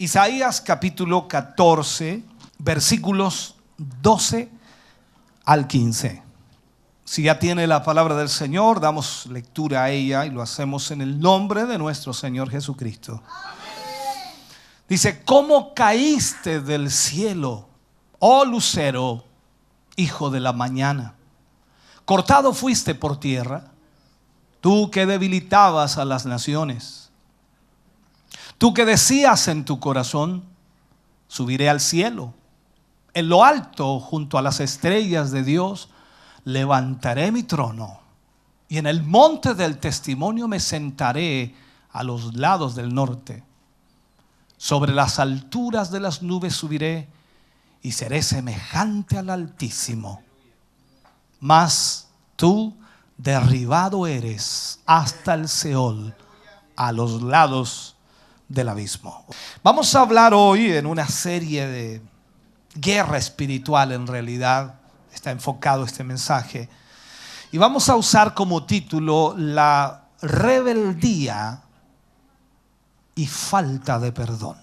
Isaías capítulo 14, versículos 12 al 15. Si ya tiene la palabra del Señor, damos lectura a ella y lo hacemos en el nombre de nuestro Señor Jesucristo. Amén. Dice: ¿cómo caíste del cielo, oh lucero, hijo de la mañana? Cortado fuiste por tierra, tú que debilitabas a las naciones. Tú que decías en tu corazón: subiré al cielo, en lo alto, junto a las estrellas de Dios, levantaré mi trono, y en el monte del testimonio me sentaré a los lados del norte. Sobre las alturas de las nubes subiré, y seré semejante al Altísimo. Mas tú derribado eres hasta el Seol, a los lados del abismo. Vamos a hablar hoy en una serie de guerra espiritual. En realidad está enfocado este mensaje, y vamos a usar como título: la rebeldía y falta de perdón.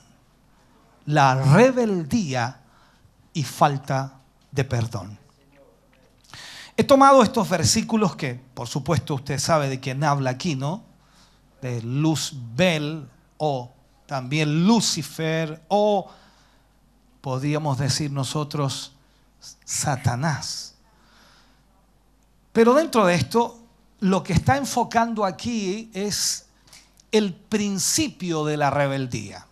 La rebeldía y falta de perdón. He tomado estos versículos que, por supuesto, usted sabe de quién habla aquí, ¿no? De Luzbel, o también Lucifer, o podríamos decir nosotros Satanás. Pero dentro de esto, lo que está enfocando aquí es el principio de la rebeldía.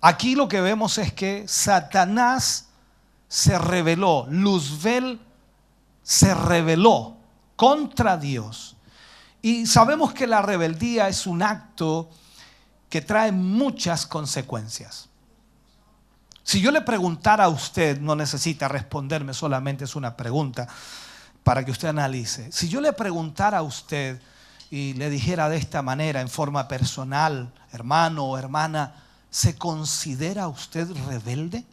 Aquí lo que vemos es que Satanás se rebeló, Luzbel se rebeló contra Dios. Y sabemos que la rebeldía es un acto que trae muchas consecuencias. Si yo le preguntara a usted, no necesita responderme, solamente es una pregunta para que usted analice. Si yo le preguntara a usted y le dijera de esta manera, en forma personal: hermano o hermana, ¿se considera usted rebelde?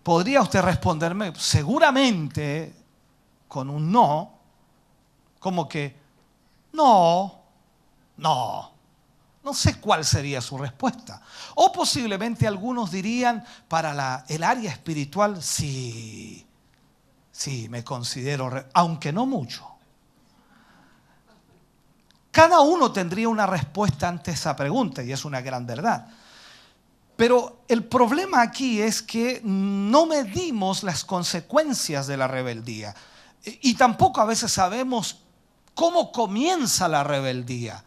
¿Podría usted responderme? Seguramente con un no, como que no sé cuál sería su respuesta. O posiblemente algunos dirían, para el área espiritual, sí, me considero, aunque no mucho. Cada uno tendría una respuesta ante esa pregunta, y es una gran verdad. Pero el problema aquí es que no medimos las consecuencias de la rebeldía, y tampoco a veces sabemos cómo comienza la rebeldía.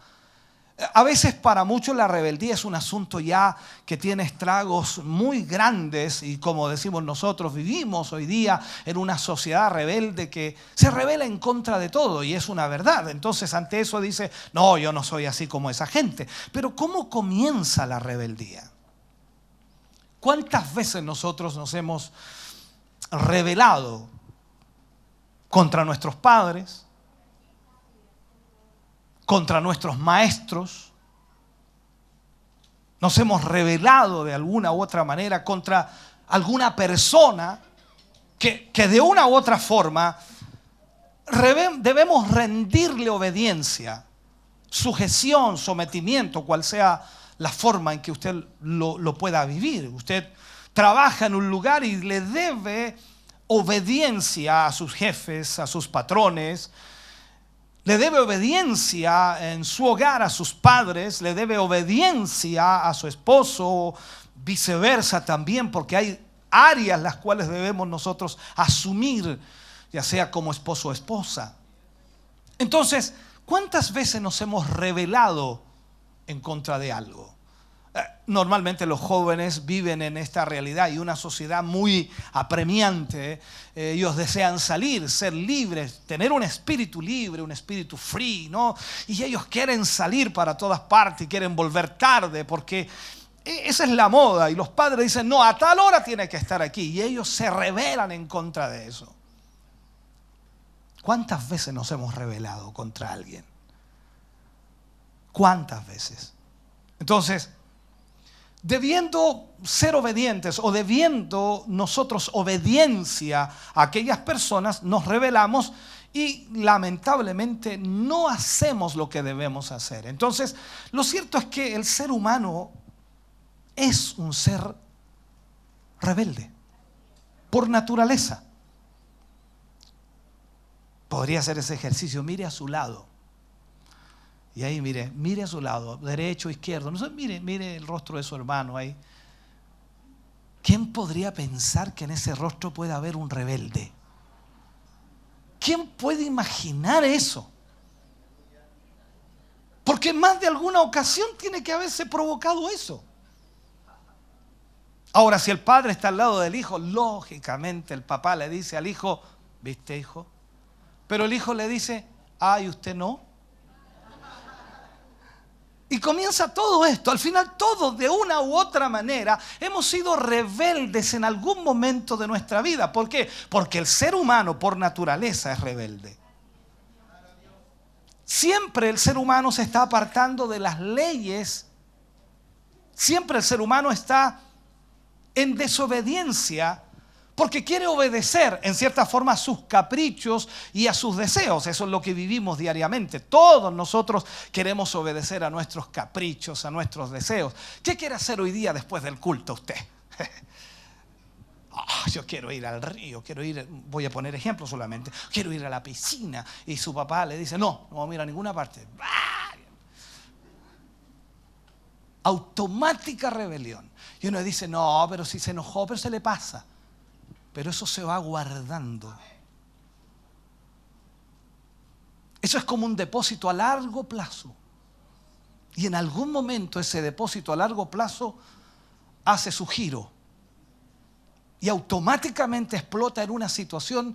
A veces para muchos la rebeldía es un asunto ya que tiene estragos muy grandes, y como decimos nosotros, vivimos hoy día en una sociedad rebelde que se rebela en contra de todo, y es una verdad. Entonces ante eso dice: no, yo no soy así como esa gente. Pero ¿cómo comienza la rebeldía? ¿Cuántas veces nosotros nos hemos rebelado contra nuestros padres, contra nuestros maestros? Nos hemos rebelado de alguna u otra manera contra alguna persona que de una u otra forma debemos rendirle obediencia, sujeción, sometimiento, cual sea la forma en que usted lo pueda vivir. Usted trabaja en un lugar y le debe obediencia a sus jefes, a sus patrones. Le debe obediencia en su hogar a sus padres, le debe obediencia a su esposo, viceversa también, porque hay áreas las cuales debemos nosotros asumir, ya sea como esposo o esposa. Entonces, ¿cuántas veces nos hemos rebelado en contra de algo? Normalmente los jóvenes viven en esta realidad y una sociedad muy apremiante. Ellos desean salir, ser libres, tener un espíritu libre, un espíritu free, ¿no? Y ellos quieren salir para todas partes y quieren volver tarde porque esa es la moda. Y los padres dicen: no, a tal hora tiene que estar aquí. Y ellos se rebelan en contra de eso. ¿Cuántas veces nos hemos rebelado contra alguien? ¿Cuántas veces? Entonces, debiendo ser obedientes o debiendo nosotros obediencia a aquellas personas, nos rebelamos y lamentablemente no hacemos lo que debemos hacer. Entonces, lo cierto es que el ser humano es un ser rebelde, por naturaleza. Podría hacer ese ejercicio, mire a su lado. Y ahí mire a su lado, derecho, izquierdo. No sé, mire el rostro de su hermano ahí. ¿Quién podría pensar que en ese rostro puede haber un rebelde? ¿Quién puede imaginar eso? Porque en más de alguna ocasión tiene que haberse provocado eso. Ahora, si el padre está al lado del hijo, lógicamente el papá le dice al hijo, ¿viste, hijo? Pero el hijo le dice, ¿y usted no? Y comienza todo esto. Al final todos, de una u otra manera, hemos sido rebeldes en algún momento de nuestra vida. ¿Por qué? Porque el ser humano por naturaleza es rebelde. Siempre el ser humano se está apartando de las leyes. Siempre el ser humano está en desobediencia porque quiere obedecer en cierta forma a sus caprichos y a sus deseos. Eso es lo que vivimos diariamente. Todos nosotros queremos obedecer a nuestros caprichos, a nuestros deseos. ¿Qué quiere hacer hoy día después del culto usted? Yo quiero ir al río, voy a poner ejemplos solamente, quiero ir a la piscina. Y su papá le dice, no vamos a ir a ninguna parte. Automática rebelión. Y uno dice, no, pero si se enojó, pero se le pasa. Pero eso se va guardando. Eso es como un depósito a largo plazo. Y en algún momento ese depósito a largo plazo hace su giro. Y automáticamente explota en una situación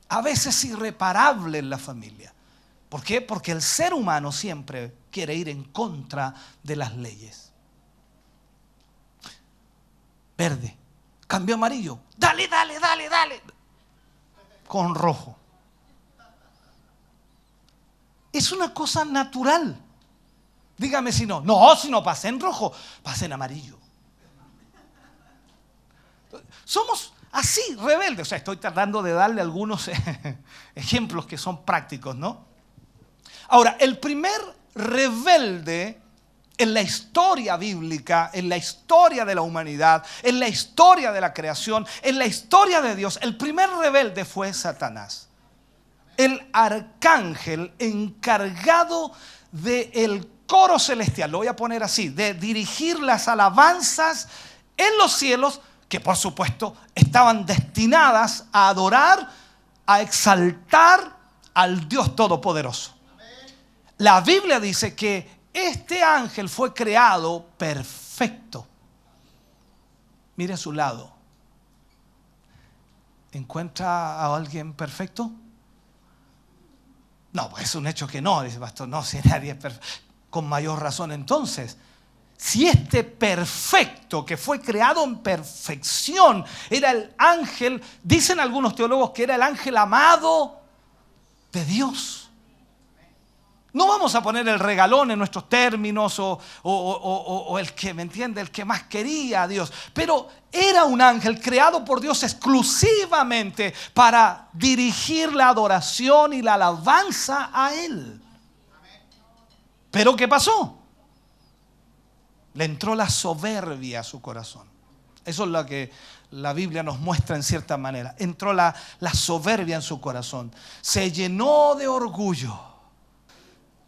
a veces irreparable en la familia. ¿Por qué? Porque el ser humano siempre quiere ir en contra de las leyes. Verde. Cambió amarillo. Dale. Con rojo. Es una cosa natural. Dígame si no. No, si no pasé en rojo, pasé en amarillo. Somos así, rebeldes. O sea, estoy tratando de darle algunos ejemplos que son prácticos, ¿no? Ahora, el primer rebelde en la historia bíblica, en la historia de la humanidad, en la historia de la creación, en la historia de Dios, el primer rebelde fue Satanás. El arcángel encargado del coro celestial, lo voy a poner así, de dirigir las alabanzas en los cielos, que por supuesto estaban destinadas a adorar, a exaltar al Dios Todopoderoso. La Biblia dice que este ángel fue creado perfecto. Mire a su lado. ¿Encuentra a alguien perfecto? No, pues es un hecho que no, dice pastor. No, si nadie es perfecto. Con mayor razón entonces. Si este perfecto que fue creado en perfección era el ángel, dicen algunos teólogos que era el ángel amado de Dios. No vamos a poner el regalón en nuestros términos o el que, ¿me entiende? El que más quería a Dios. Pero era un ángel creado por Dios exclusivamente para dirigir la adoración y la alabanza a Él. Pero ¿qué pasó? Le entró la soberbia a su corazón. Eso es lo que la Biblia nos muestra en cierta manera. Entró la soberbia en su corazón. Se llenó de orgullo.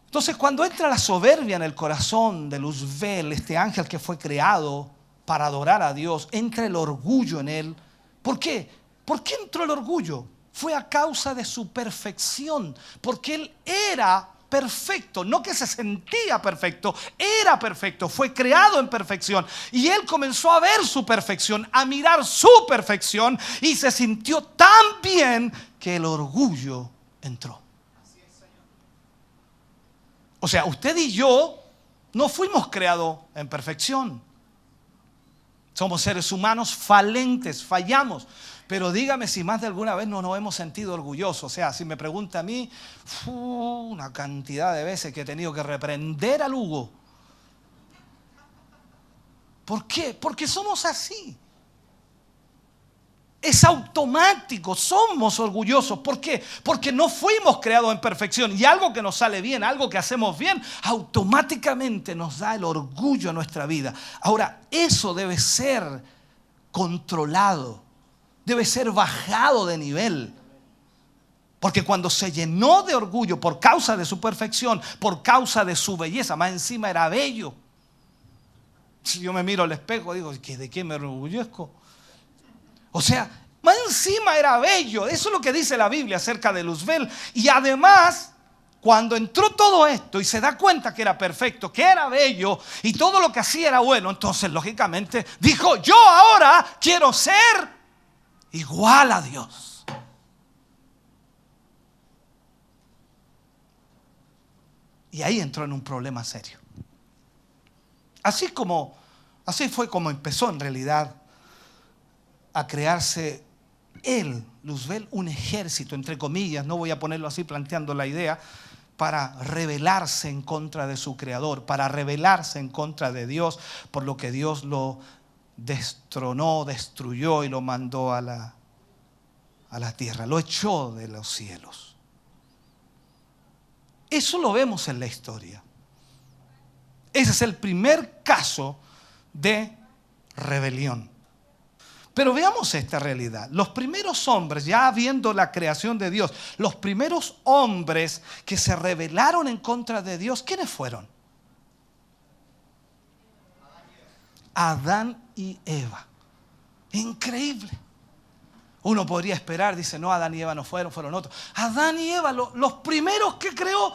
Entonces, cuando entra la soberbia en el corazón de Luzbel, este ángel que fue creado para adorar a Dios, entra el orgullo en él. ¿Por qué? ¿Por qué entró el orgullo? Fue a causa de su perfección, porque él era perfecto, no que se sentía perfecto, era perfecto, fue creado en perfección. Y él comenzó a ver su perfección, a mirar su perfección, y se sintió tan bien que el orgullo entró. O sea, usted y yo no fuimos creados en perfección. Somos seres humanos falentes, fallamos. Pero dígame si más de alguna vez no nos hemos sentido orgullosos. O sea, si me pregunta a mí, una cantidad de veces que he tenido que reprender al Hugo. ¿Por qué? Porque somos así. Es automático, somos orgullosos. ¿Por qué? Porque no fuimos creados en perfección y algo que nos sale bien, algo que hacemos bien, automáticamente nos da el orgullo a nuestra vida. Ahora, eso debe ser controlado, debe ser bajado de nivel. Porque cuando se llenó de orgullo por causa de su perfección, por causa de su belleza, más encima era bello. Si yo me miro al espejo, digo, ¿de qué me enorgullezco? O sea, más encima era bello. Eso es lo que dice la Biblia acerca de Luzbel. Y además, cuando entró todo esto y se da cuenta que era perfecto, que era bello y todo lo que hacía era bueno, entonces lógicamente dijo, yo ahora quiero ser igual a Dios. Y ahí entró en un problema serio. Así fue como empezó en realidad a crearse él, Luzbel, un ejército, entre comillas, no voy a ponerlo así planteando la idea, para rebelarse en contra de su creador, para rebelarse en contra de Dios, por lo que Dios lo destronó, destruyó y lo mandó a la tierra, lo echó de los cielos. Eso lo vemos en la historia. Ese es el primer caso de rebelión. Pero veamos esta realidad. Los primeros hombres, ya viendo la creación de Dios, los primeros hombres que se rebelaron en contra de Dios, ¿quiénes fueron? Adán y Eva. Increíble. Uno podría esperar, dice, no, Adán y Eva no fueron otros. Adán y Eva, los primeros que creó.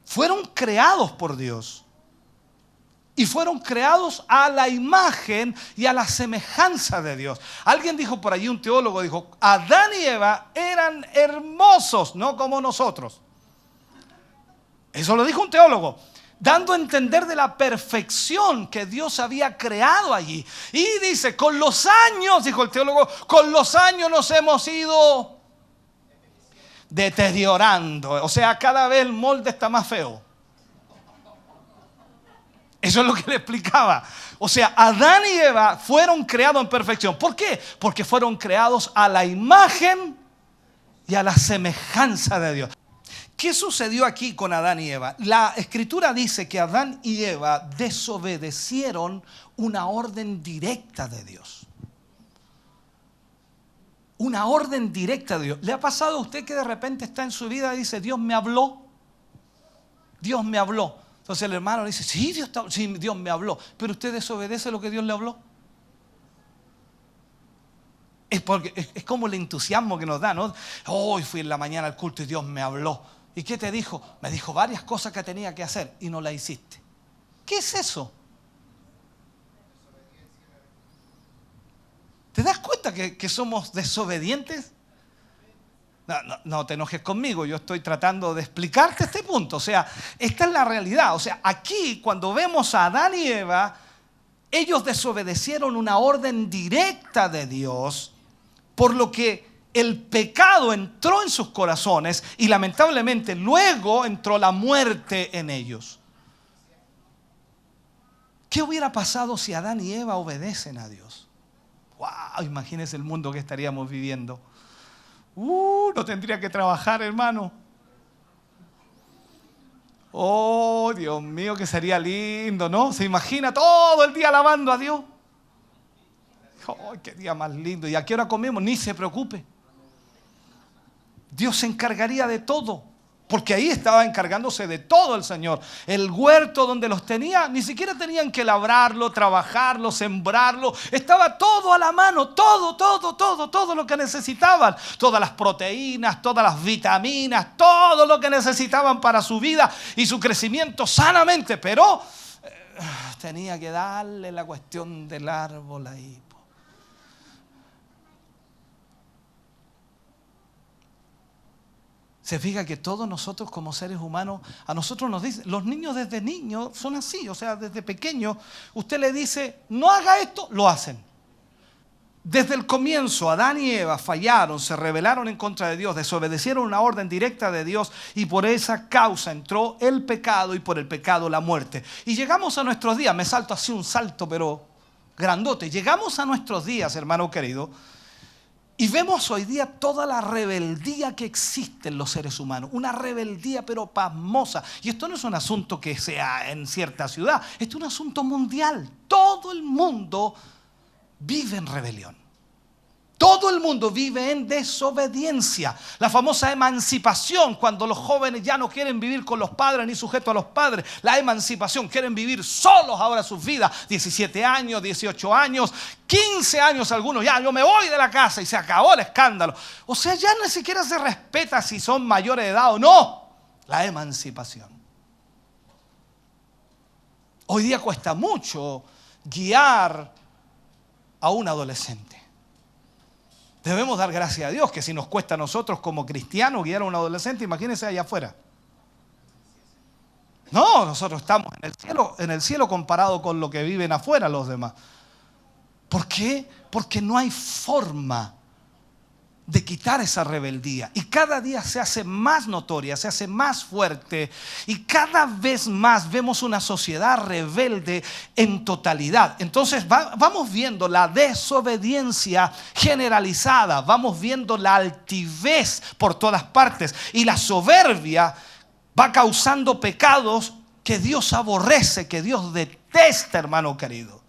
Fueron creados por Dios. Y fueron creados a la imagen y a la semejanza de Dios. Alguien dijo por allí, un teólogo dijo, Adán y Eva eran hermosos, no como nosotros. Eso lo dijo un teólogo, dando a entender de la perfección que Dios había creado allí. Y dice, con los años, dijo el teólogo, con los años nos hemos ido deteriorando. O sea, cada vez el molde está más feo. Eso es lo que le explicaba. O sea, Adán y Eva fueron creados en perfección. ¿Por qué? Porque fueron creados a la imagen y a la semejanza de Dios. ¿Qué sucedió aquí con Adán y Eva? La Escritura dice que Adán y Eva desobedecieron una orden directa de Dios. Una orden directa de Dios. ¿Le ha pasado a usted que de repente está en su vida y dice, Dios me habló? Dios me habló. Entonces el hermano dice, sí, Dios me habló. Pero usted desobedece lo que Dios le habló. Es como el entusiasmo que nos da, ¿no? Hoy fui en la mañana al culto y Dios me habló. ¿Y qué te dijo? Me dijo varias cosas que tenía que hacer y no las hiciste. ¿Qué es eso? ¿Te das cuenta que somos desobedientes? No te enojes conmigo, yo estoy tratando de explicarte este punto. O sea, esta es la realidad. O sea, aquí cuando vemos a Adán y Eva, ellos desobedecieron una orden directa de Dios, por lo que el pecado entró en sus corazones y lamentablemente luego entró la muerte en ellos. ¿Qué hubiera pasado si Adán y Eva obedecen a Dios? ¡Wow! Imagínense el mundo que estaríamos viviendo. No tendría que trabajar, hermano. Oh, Dios mío, que sería lindo, ¿no? Se imagina todo el día alabando a Dios. Oh, qué día más lindo. ¿Y a qué hora comemos? Ni se preocupe. Dios se encargaría de todo. Porque ahí estaba encargándose de todo el Señor. El huerto donde los tenía, ni siquiera tenían que labrarlo, trabajarlo, sembrarlo. Estaba todo a la mano, todo lo que necesitaban. Todas las proteínas, todas las vitaminas, todo lo que necesitaban para su vida y su crecimiento sanamente. Pero tenía que darle la cuestión del árbol ahí. Se fija que todos nosotros como seres humanos, a nosotros nos dicen, los niños desde niños son así, o sea, desde pequeños, usted le dice, no haga esto, lo hacen. Desde el comienzo, Adán y Eva fallaron, se rebelaron en contra de Dios, desobedecieron una orden directa de Dios y por esa causa entró el pecado y por el pecado la muerte. Y llegamos a nuestros días, me salto así un salto pero grandote, llegamos a nuestros días, hermano querido, y vemos hoy día toda la rebeldía que existe en los seres humanos, una rebeldía pero pasmosa. Y esto no es un asunto que sea en cierta ciudad, esto es un asunto mundial. Todo el mundo vive en rebelión. Todo el mundo vive en desobediencia. La famosa emancipación, cuando los jóvenes ya no quieren vivir con los padres ni sujetos a los padres. La emancipación, quieren vivir solos ahora sus vidas. 17 años, 18 años, 15 años algunos. Ya, yo me voy de la casa y se acabó el escándalo. O sea, ya ni siquiera se respeta si son mayores de edad o no. La emancipación. Hoy día cuesta mucho guiar a un adolescente. Debemos dar gracias a Dios que si nos cuesta a nosotros como cristianos guiar a un adolescente, imagínense allá afuera. No, nosotros estamos en el cielo comparado con lo que viven afuera los demás. ¿Por qué? Porque no hay forma de quitar esa rebeldía. Y cada día se hace más notoria, se hace más fuerte. Y cada vez más vemos una sociedad rebelde en totalidad. Entonces vamos viendo la desobediencia generalizada. Vamos viendo la altivez por todas partes. Y la soberbia va causando pecados que Dios aborrece, que Dios detesta, hermano querido.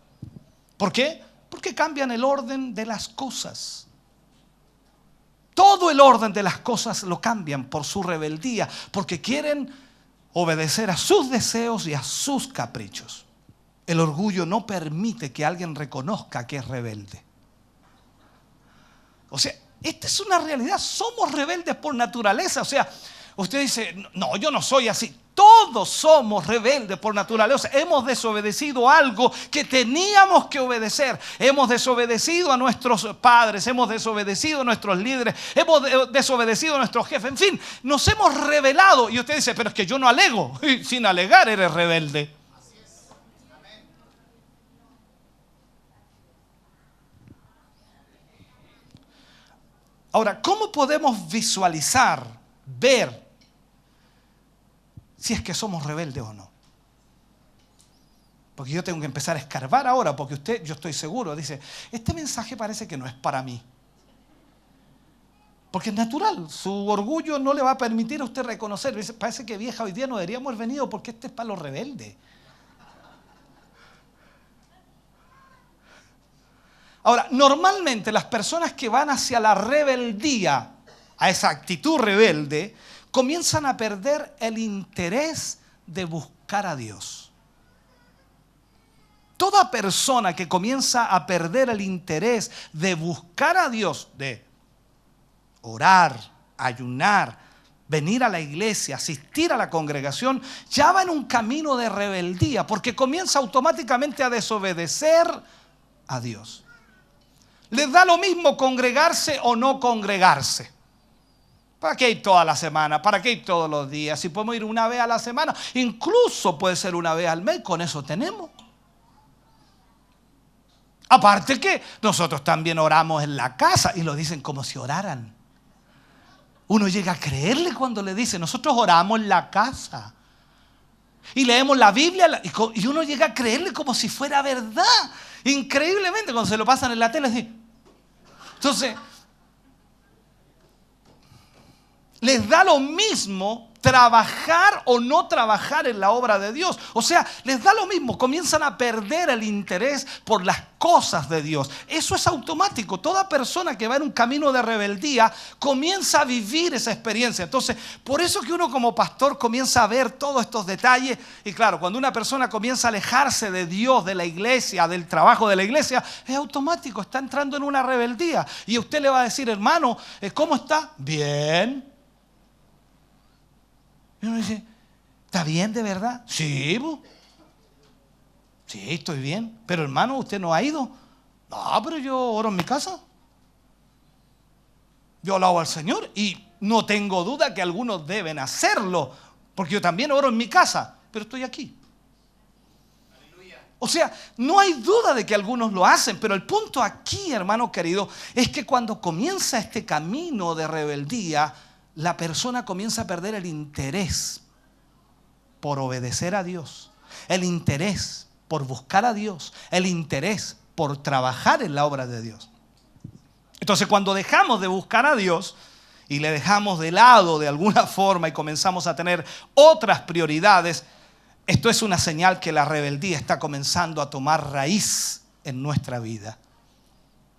¿Por qué? Porque cambian el orden de las cosas. Todo el orden de las cosas lo cambian por su rebeldía, porque quieren obedecer a sus deseos y a sus caprichos. El orgullo no permite que alguien reconozca que es rebelde. O sea, esta es una realidad, somos rebeldes por naturaleza. O sea, usted dice, no, yo no soy así. Todos somos rebeldes por naturaleza. Hemos desobedecido algo que teníamos que obedecer. Hemos desobedecido a nuestros padres, hemos desobedecido a nuestros líderes, hemos desobedecido a nuestros jefes. En fin, nos hemos rebelado. Y usted dice, pero es que yo no alego. Y sin alegar eres rebelde. Así es. Amén. Ahora, ¿cómo podemos visualizar, ver si es que somos rebeldes o no? Porque yo tengo que empezar a escarbar ahora, porque usted, yo estoy seguro, dice, este mensaje parece que no es para mí. Porque es natural, su orgullo no le va a permitir a usted reconocer. Dice, parece que vieja, hoy día no deberíamos haber venido porque este es para los rebeldes. Ahora, normalmente las personas que van hacia la rebeldía, a esa actitud rebelde, comienzan a perder el interés de buscar a Dios. Toda persona que comienza a perder el interés de buscar a Dios, de orar, ayunar, venir a la iglesia, asistir a la congregación, ya va en un camino de rebeldía, porque comienza automáticamente a desobedecer a Dios. Les da lo mismo congregarse o no congregarse. ¿Para qué ir toda la semana? ¿Para qué ir todos los días? Si podemos ir una vez a la semana, incluso puede ser una vez al mes, con eso tenemos. Aparte que nosotros también oramos en la casa y lo dicen como si oraran. Uno llega a creerle cuando le dice, nosotros oramos en la casa. Y leemos la Biblia y uno llega a creerle como si fuera verdad. Increíblemente, cuando se lo pasan en la tele, así. Entonces, les da lo mismo trabajar o no trabajar en la obra de Dios. O sea, les da lo mismo, comienzan a perder el interés por las cosas de Dios. Eso es automático. Toda persona que va en un camino de rebeldía comienza a vivir esa experiencia. Entonces, por eso que uno como pastor comienza a ver todos estos detalles. Y claro, cuando una persona comienza a alejarse de Dios, de la iglesia, del trabajo de la iglesia, es automático, está entrando en una rebeldía. Y usted le va a decir, hermano, ¿cómo está? Bien. Y uno dice, ¿está bien de verdad? Sí, sí, estoy bien. Pero hermano, ¿usted no ha ido? No, pero yo oro en mi casa. Yo alabo al Señor y no tengo duda que algunos deben hacerlo, porque yo también oro en mi casa, pero estoy aquí. Aleluya. O sea, no hay duda de que algunos lo hacen, pero el punto aquí, hermano querido, es que cuando comienza este camino de rebeldía, la persona comienza a perder el interés por obedecer a Dios, el interés por buscar a Dios, el interés por trabajar en la obra de Dios. Entonces, cuando dejamos de buscar a Dios y le dejamos de lado de alguna forma y comenzamos a tener otras prioridades, esto es una señal que la rebeldía está comenzando a tomar raíz en nuestra vida.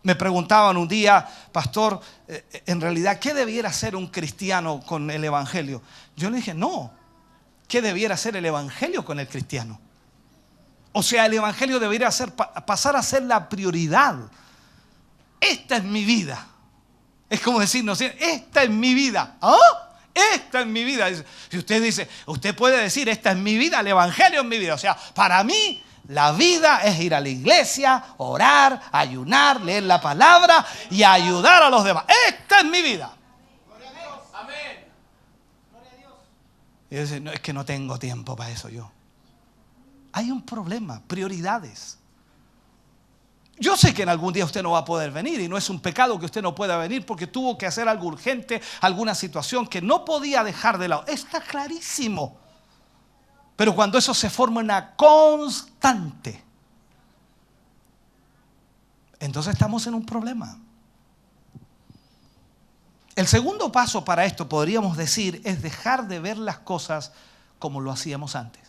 Me preguntaban un día, pastor, en realidad, ¿qué debiera hacer un cristiano con el evangelio? Yo le dije, no, ¿qué debiera hacer el evangelio con el cristiano? O sea, el evangelio debería pasar a ser la prioridad. Esta es mi vida. Es como decirnos, esta es mi vida. ¿Ah? Esta es mi vida. Si usted dice, usted puede decir, esta es mi vida, el evangelio es mi vida. O sea, para mí la vida es ir a la iglesia, orar, ayunar, leer la palabra y ayudar a los demás. Esta es mi vida. Gloria a Dios. Amén. Gloria a Dios. Y dice, no, es que no tengo tiempo para eso yo. Hay un problema, prioridades. Yo sé que en algún día usted no va a poder venir y no es un pecado que usted no pueda venir porque tuvo que hacer algo urgente, alguna situación que no podía dejar de lado. Está clarísimo. Pero cuando eso se forma una constante, entonces estamos en un problema. El segundo paso para esto, podríamos decir, es dejar de ver las cosas como lo hacíamos antes.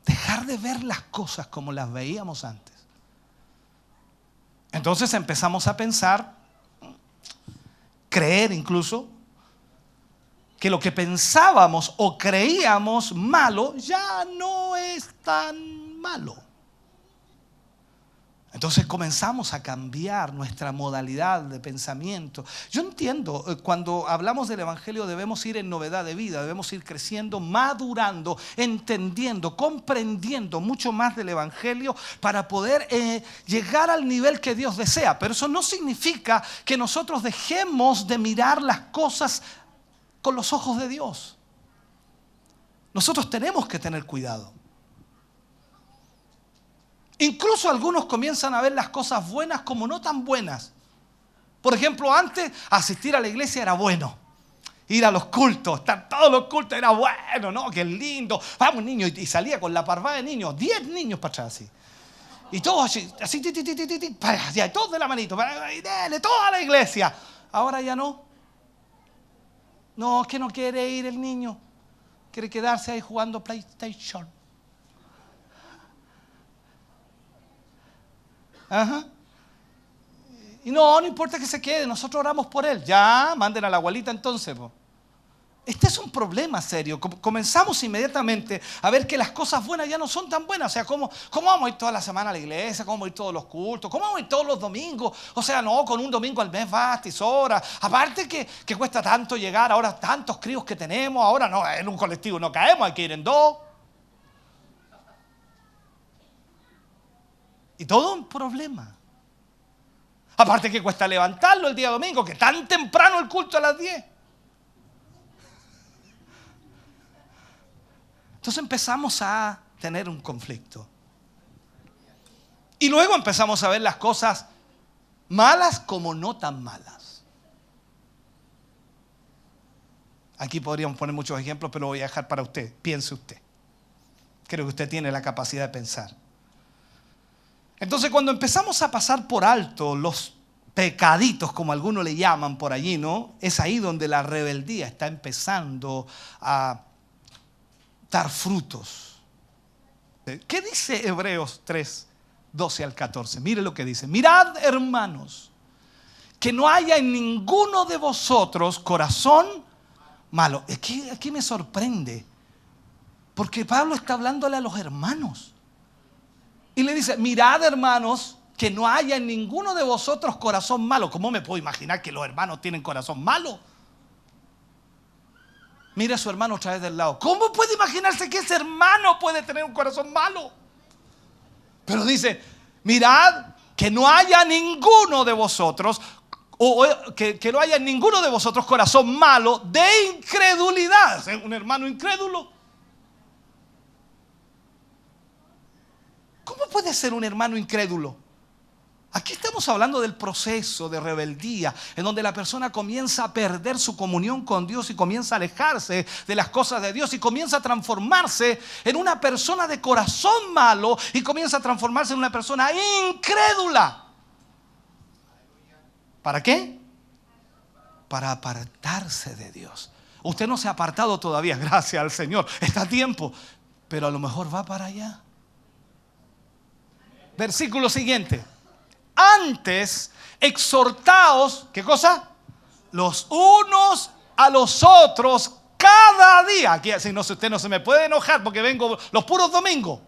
Dejar de ver las cosas como las veíamos antes. Entonces empezamos a pensar, creer incluso, que lo que pensábamos o creíamos malo ya no es tan malo. Entonces comenzamos a cambiar nuestra modalidad de pensamiento. Yo entiendo, cuando hablamos del evangelio debemos ir en novedad de vida, debemos ir creciendo, madurando, entendiendo, comprendiendo mucho más del evangelio para poder llegar al nivel que Dios desea. Pero eso no significa que nosotros dejemos de mirar las cosas con los ojos de Dios. Nosotros tenemos que tener cuidado. Incluso algunos comienzan a ver las cosas buenas como no tan buenas. Por ejemplo, antes asistir a la iglesia era bueno. Ir a los cultos, estar todos los cultos era bueno, ¿no? Qué lindo. Vamos, niño, y salía con la parvada de niños, 10 niños para atrás así. Y todos así, todos de la manito, y dele, toda la iglesia. Ahora ya no. No, es que no quiere ir el niño. Quiere quedarse ahí jugando PlayStation. Ajá. Y no importa que se quede, nosotros oramos por él. Ya, manden a la abuelita entonces. Este es un problema serio. Comenzamos inmediatamente a ver que las cosas buenas ya no son tan buenas. O sea, ¿cómo vamos a ir toda la semana a la iglesia? ¿Cómo vamos a ir todos los cultos? ¿Cómo vamos a ir todos los domingos? O sea, no, con un domingo al mes basta y sobra. Aparte que cuesta tanto llegar, ahora tantos críos que tenemos, ahora no, en un colectivo no caemos, hay que ir en dos. Y todo un problema. Aparte que cuesta levantarlo el día domingo, que tan temprano el culto a las 10. Entonces empezamos a tener un conflicto. Y luego empezamos a ver las cosas malas como no tan malas. Aquí podríamos poner muchos ejemplos, pero lo voy a dejar para usted. Piense usted. Creo que usted tiene la capacidad de pensar. Entonces cuando empezamos a pasar por alto los pecaditos, como algunos le llaman por allí, ¿no? Es ahí donde la rebeldía está empezando a dar frutos. ¿Qué dice Hebreos 3, 12 al 14? Mire lo que dice. Mirad, hermanos, que no haya en ninguno de vosotros corazón malo. Aquí me sorprende, porque Pablo está hablándole a los hermanos. Y le dice, mirad, hermanos, que no haya en ninguno de vosotros corazón malo. ¿Cómo me puedo imaginar que los hermanos tienen corazón malo? Mire a su hermano otra vez del lado. ¿Cómo puede imaginarse que ese hermano puede tener un corazón malo? Pero dice, mirad que no haya ninguno de vosotros, que no haya en ninguno de vosotros corazón malo de incredulidad. ¿Es un hermano incrédulo? puede ser un hermano incrédulo? Aquí estamos hablando del proceso de rebeldía, en donde la persona comienza a perder su comunión con Dios y comienza a alejarse de las cosas de Dios y comienza a transformarse en una persona de corazón malo y comienza a transformarse en una persona incrédula. ¿Para qué? Para apartarse de Dios. Usted no se ha apartado todavía, gracias al Señor. Está a tiempo, pero a lo mejor va para allá. Versículo siguiente. Antes, exhortaos, ¿qué cosa? Los unos a los otros cada día. Aquí, si no, usted no se me puede enojar porque vengo los puros domingos.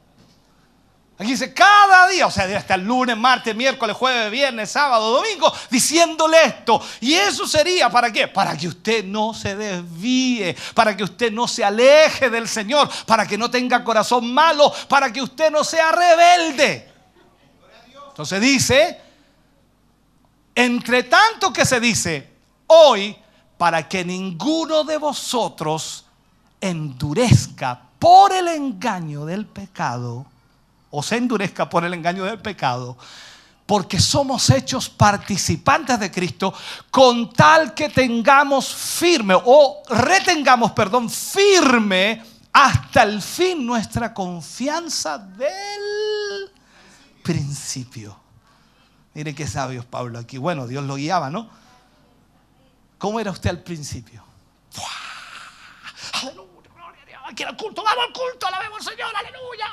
Aquí dice cada día, o sea, hasta el lunes, martes, miércoles, jueves, viernes, sábado, domingo, diciéndole esto. Y eso sería, ¿para qué? Para que usted no se desvíe, para que usted no se aleje del Señor, para que no tenga corazón malo, para que usted no sea rebelde. Entonces dice, entre tanto que se dice hoy, para que ninguno de vosotros endurezca por el engaño del pecado, o se endurezca por el engaño del pecado, porque somos hechos participantes de Cristo, con tal que tengamos firme, o retengamos, firme hasta el fin nuestra confianza del principio. Mire qué sabio es Pablo aquí. Bueno, Dios lo guiaba, ¿no? ¿Cómo era usted al principio? ¡Aleluya! ¡Gloria a Dios! Aquí al culto, vamos al culto, alabemos al Señor, aleluya.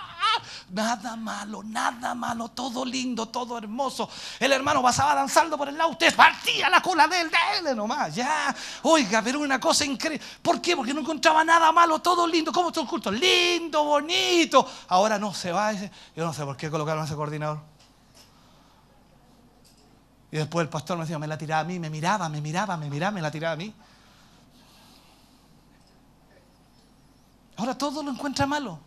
Nada malo, todo lindo, todo hermoso. El hermano pasaba danzando por el lado, usted partía la cola de él nomás, ya. Oiga, pero una cosa increíble. ¿Por qué? Porque no encontraba nada malo, todo lindo. ¿Cómo está el culto? Lindo, bonito. Ahora no se va. Yo no sé por qué colocaron a ese coordinador. Y después el pastor me decía, me la tiraba a mí, me miraba, me la tiraba a mí. Ahora todo lo encuentra malo.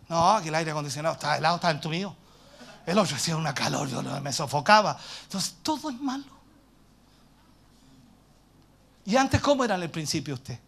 No, que el aire acondicionado estaba helado, estaba entumido. El otro hacía una calor, yo me sofocaba. Entonces todo es malo. ¿Y antes cómo era en el principio usted?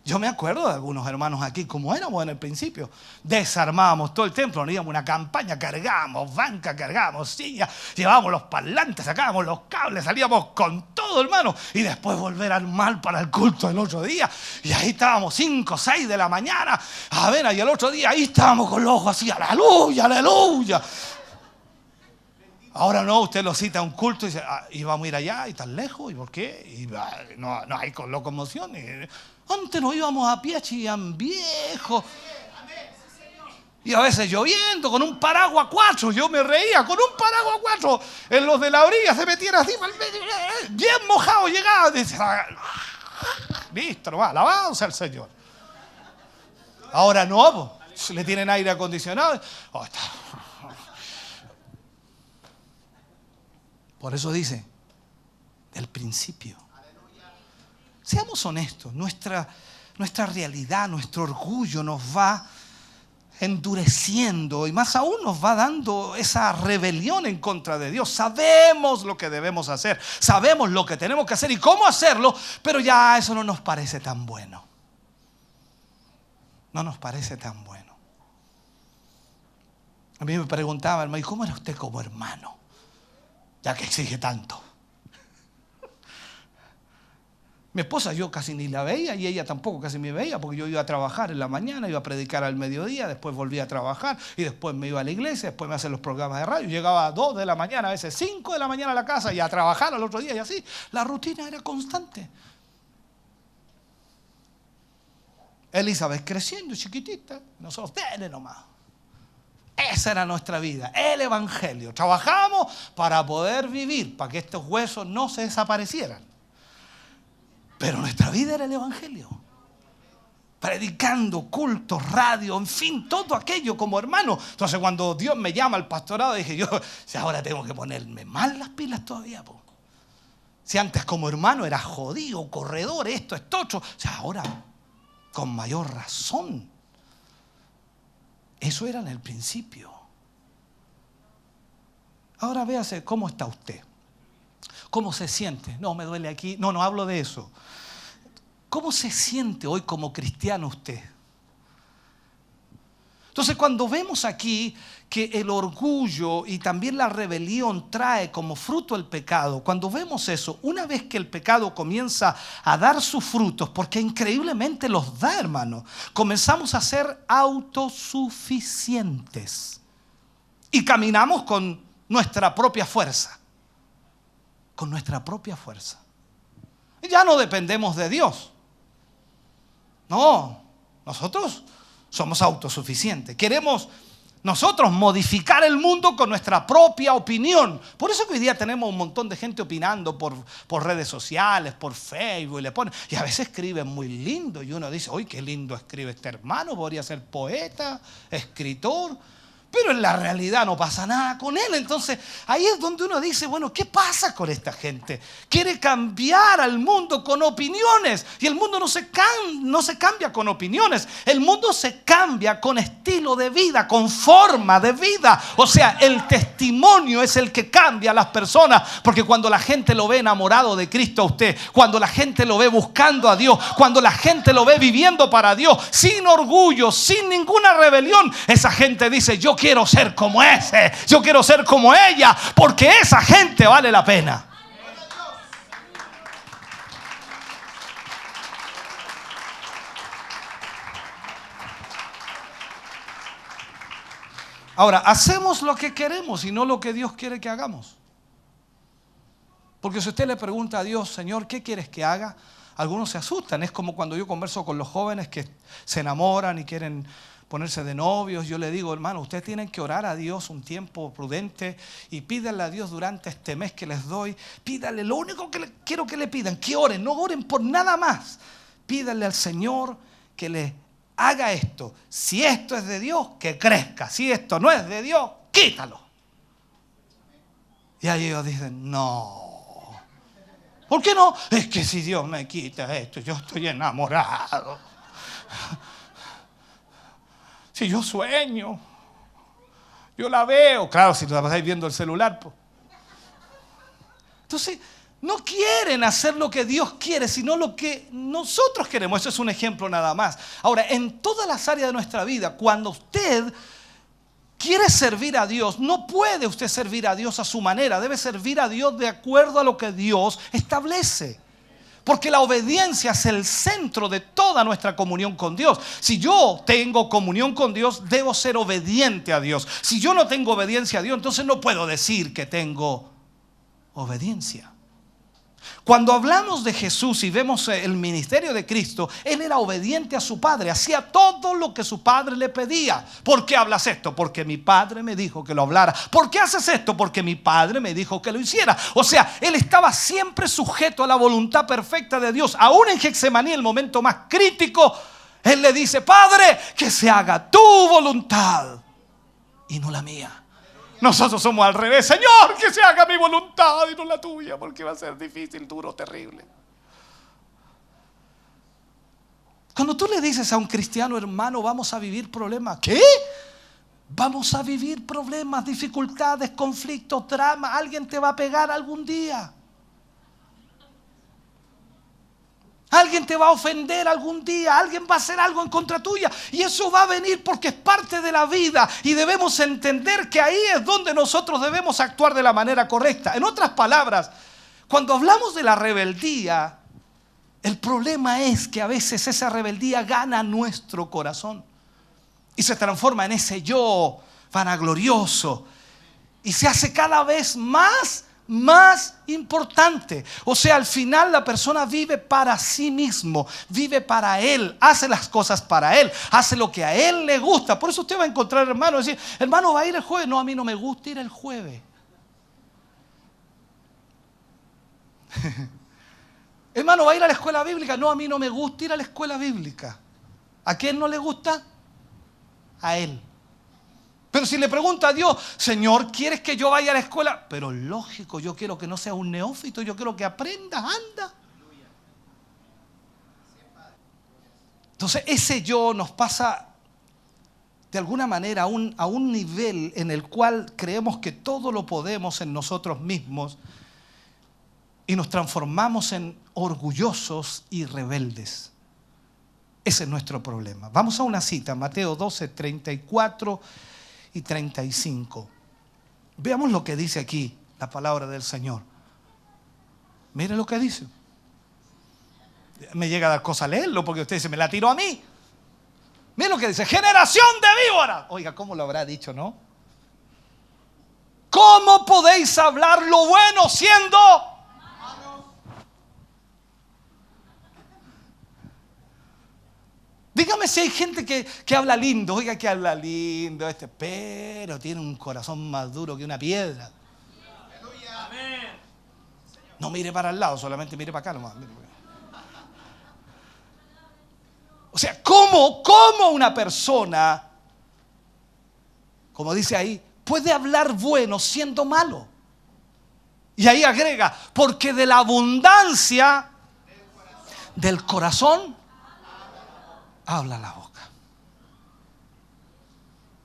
Yo me acuerdo de algunos hermanos aquí, como éramos en el principio. Desarmábamos todo el templo, nos íbamos a una campaña, cargábamos banca, cargábamos sillas, llevábamos los parlantes, sacábamos los cables, salíamos con todo, hermano. Y después volver a armar para el culto el otro día. Y ahí estábamos 5, 6 de la mañana. A ver, y el otro día ahí estábamos con los ojos así, aleluya, aleluya. Ahora no, usted lo cita a un culto y dice, y vamos a ir allá, y tan lejos, ¿y por qué? Y no hay locomoción. Antes nos íbamos a pie, Chillán Viejo. Y a veces lloviendo, con un paraguas 4. Yo me reía, con un paraguas 4. En los de la orilla se metían así, bien mojado, llegaba. Dice, listo, nomás, alabado sea el Señor. Ahora no, le tienen aire acondicionado. Por eso dice, del principio. Seamos honestos, nuestra realidad, nuestro orgullo nos va endureciendo y más aún nos va dando esa rebelión en contra de Dios. Sabemos lo que debemos hacer, sabemos lo que tenemos que hacer y cómo hacerlo, pero ya eso no nos parece tan bueno. No nos parece tan bueno. A mí me preguntaba, hermano, ¿y cómo era usted como hermano? Ya que exige tanto. Mi esposa yo casi ni la veía y ella tampoco casi me veía porque yo iba a trabajar en la mañana, iba a predicar al mediodía, después volvía a trabajar y después me iba a la iglesia, después me hacían los programas de radio, llegaba a 2 de la mañana, a veces 5 de la mañana a la casa y a trabajar al otro día y así. La rutina era constante. Elizabeth creciendo, chiquitita, nosotros, dele nomás. Esa era nuestra vida, el evangelio. Trabajábamos para poder vivir, para que estos huesos no se desaparecieran. Pero nuestra vida era el evangelio. Predicando, culto, radio, en fin, todo aquello como hermano. Entonces cuando Dios me llama al pastorado, dije yo, si ahora tengo que ponerme mal las pilas todavía, po. Si antes como hermano era jodido, corredor, esto, otro. O sea, ahora con mayor razón. Eso era en el principio. Ahora véase cómo está usted. ¿Cómo se siente? No, me duele aquí. No hablo de eso. ¿Cómo se siente hoy como cristiano usted? Entonces, cuando vemos aquí que el orgullo y también la rebelión trae como fruto el pecado, cuando vemos eso, una vez que el pecado comienza a dar sus frutos, porque increíblemente los da, hermano, comenzamos a ser autosuficientes y caminamos con nuestra propia fuerza. Con nuestra propia fuerza. Ya no dependemos de Dios. No, nosotros somos autosuficientes. Queremos nosotros modificar el mundo con nuestra propia opinión. Por eso que hoy día tenemos un montón de gente opinando por redes sociales, por Facebook, y a veces escriben muy lindo. Y uno dice, uy, qué lindo escribe este hermano, podría ser poeta, escritor. Pero en la realidad no pasa nada con él. Entonces ahí es donde uno dice, bueno, ¿qué pasa con esta gente? Quiere cambiar al mundo con opiniones. Y el mundo no se cambia con opiniones. El mundo se cambia con estilo de vida, con forma de vida. O sea, el testimonio es el que cambia a las personas. Porque cuando la gente lo ve enamorado de Cristo a usted, cuando la gente lo ve buscando a Dios, cuando la gente lo ve viviendo para Dios, sin orgullo, sin ninguna rebelión, esa gente dice, yo quiero ser como ese, yo quiero ser como ella, porque esa gente vale la pena. Ahora, hacemos lo que queremos y no lo que Dios quiere que hagamos. Porque si usted le pregunta a Dios, Señor, ¿qué quieres que haga? Algunos se asustan. Es como cuando yo converso con los jóvenes que se enamoran y quieren ponerse de novios. Yo le digo, hermano, ustedes tienen que orar a Dios un tiempo prudente y pídanle a Dios durante este mes que les doy. Pídanle, lo único que quiero que le pidan, que oren, no oren por nada más. Pídanle al Señor que le haga esto. Si esto es de Dios, que crezca. Si esto no es de Dios, quítalo. Y ahí ellos dicen, no. ¿Por qué no? Es que si Dios me quita esto, yo estoy enamorado. Si yo sueño, yo la veo. Claro, si la pasáis viendo el celular, pues. Entonces, no quieren hacer lo que Dios quiere, sino lo que nosotros queremos. Eso es un ejemplo nada más. Ahora, en todas las áreas de nuestra vida, cuando usted quiere servir a Dios, no puede usted servir a Dios a su manera. Debe servir a Dios de acuerdo a lo que Dios establece. Porque la obediencia es el centro de toda nuestra comunión con Dios. Si yo tengo comunión con Dios, debo ser obediente a Dios. Si yo no tengo obediencia a Dios, entonces no puedo decir que tengo obediencia. Cuando hablamos de Jesús y vemos el ministerio de Cristo, Él era obediente a su Padre, hacía todo lo que su Padre le pedía. ¿Por qué hablas esto? Porque mi Padre me dijo que lo hablara. ¿Por qué haces esto? Porque mi Padre me dijo que lo hiciera. O sea, Él estaba siempre sujeto a la voluntad perfecta de Dios. Aún en Getsemaní, el momento más crítico, Él le dice, Padre, que se haga tu voluntad y no la mía. Nosotros somos al revés. Señor, que se haga mi voluntad y no la tuya, porque va a ser difícil, duro, terrible. Cuando tú le dices a un cristiano, hermano, vamos a vivir problemas. ¿Qué? Vamos a vivir problemas, dificultades, conflictos, dramas. Alguien te va a pegar algún día. Alguien te va a ofender algún día, alguien va a hacer algo en contra tuya y eso va a venir porque es parte de la vida y debemos entender que ahí es donde nosotros debemos actuar de la manera correcta. En otras palabras, cuando hablamos de la rebeldía, el problema es que a veces esa rebeldía gana nuestro corazón y se transforma en ese yo vanaglorioso y se hace cada vez más importante. O sea, al final la persona vive para sí mismo, vive para él, hace las cosas para él, hace lo que a él le gusta. Por eso usted va a encontrar hermanos y decir, hermano, ¿va a ir el jueves? No, a mí no me gusta ir el jueves. Hermano, ¿va a ir a la escuela bíblica? No, a mí no me gusta ir a la escuela bíblica. ¿A quién no le gusta? A él. Pero si le pregunta a Dios, Señor, ¿quieres que yo vaya a la escuela? Pero lógico, yo quiero que no sea un neófito, yo quiero que aprendas, anda. Entonces ese yo nos pasa de alguna manera a un nivel en el cual creemos que todo lo podemos en nosotros mismos y nos transformamos en orgullosos y rebeldes. Ese es nuestro problema. Vamos a una cita, Mateo 12, 34 y 35. Veamos lo que dice aquí la palabra del Señor. Mire lo que dice. Me llega a dar cosa leerlo porque usted dice, me la tiró a mí. Mire lo que dice, generación de víboras. Oiga, ¿cómo lo habrá dicho, no? ¿Cómo podéis hablar lo bueno siendo malos? Dígame si hay gente que habla lindo. Oiga, que habla lindo pero tiene un corazón más duro que una piedra. Amén. No mire para el lado, solamente mire para acá nomás. O sea, ¿cómo una persona, como dice ahí, puede hablar bueno siendo malo? Y ahí agrega, porque de la abundancia del corazón habla la boca.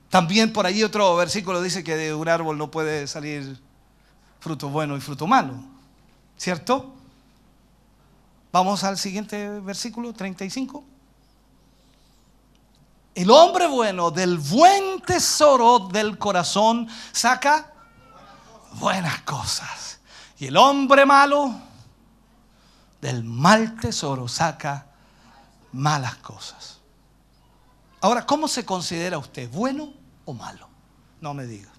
También por allí otro versículo dice que de un árbol no puede salir fruto bueno y fruto malo, ¿cierto? Vamos al siguiente versículo, 35. El hombre bueno del buen tesoro del corazón saca buenas cosas. Y el hombre malo del mal tesoro saca malas cosas. Ahora, ¿cómo se considera usted? ¿Bueno o malo? No me diga.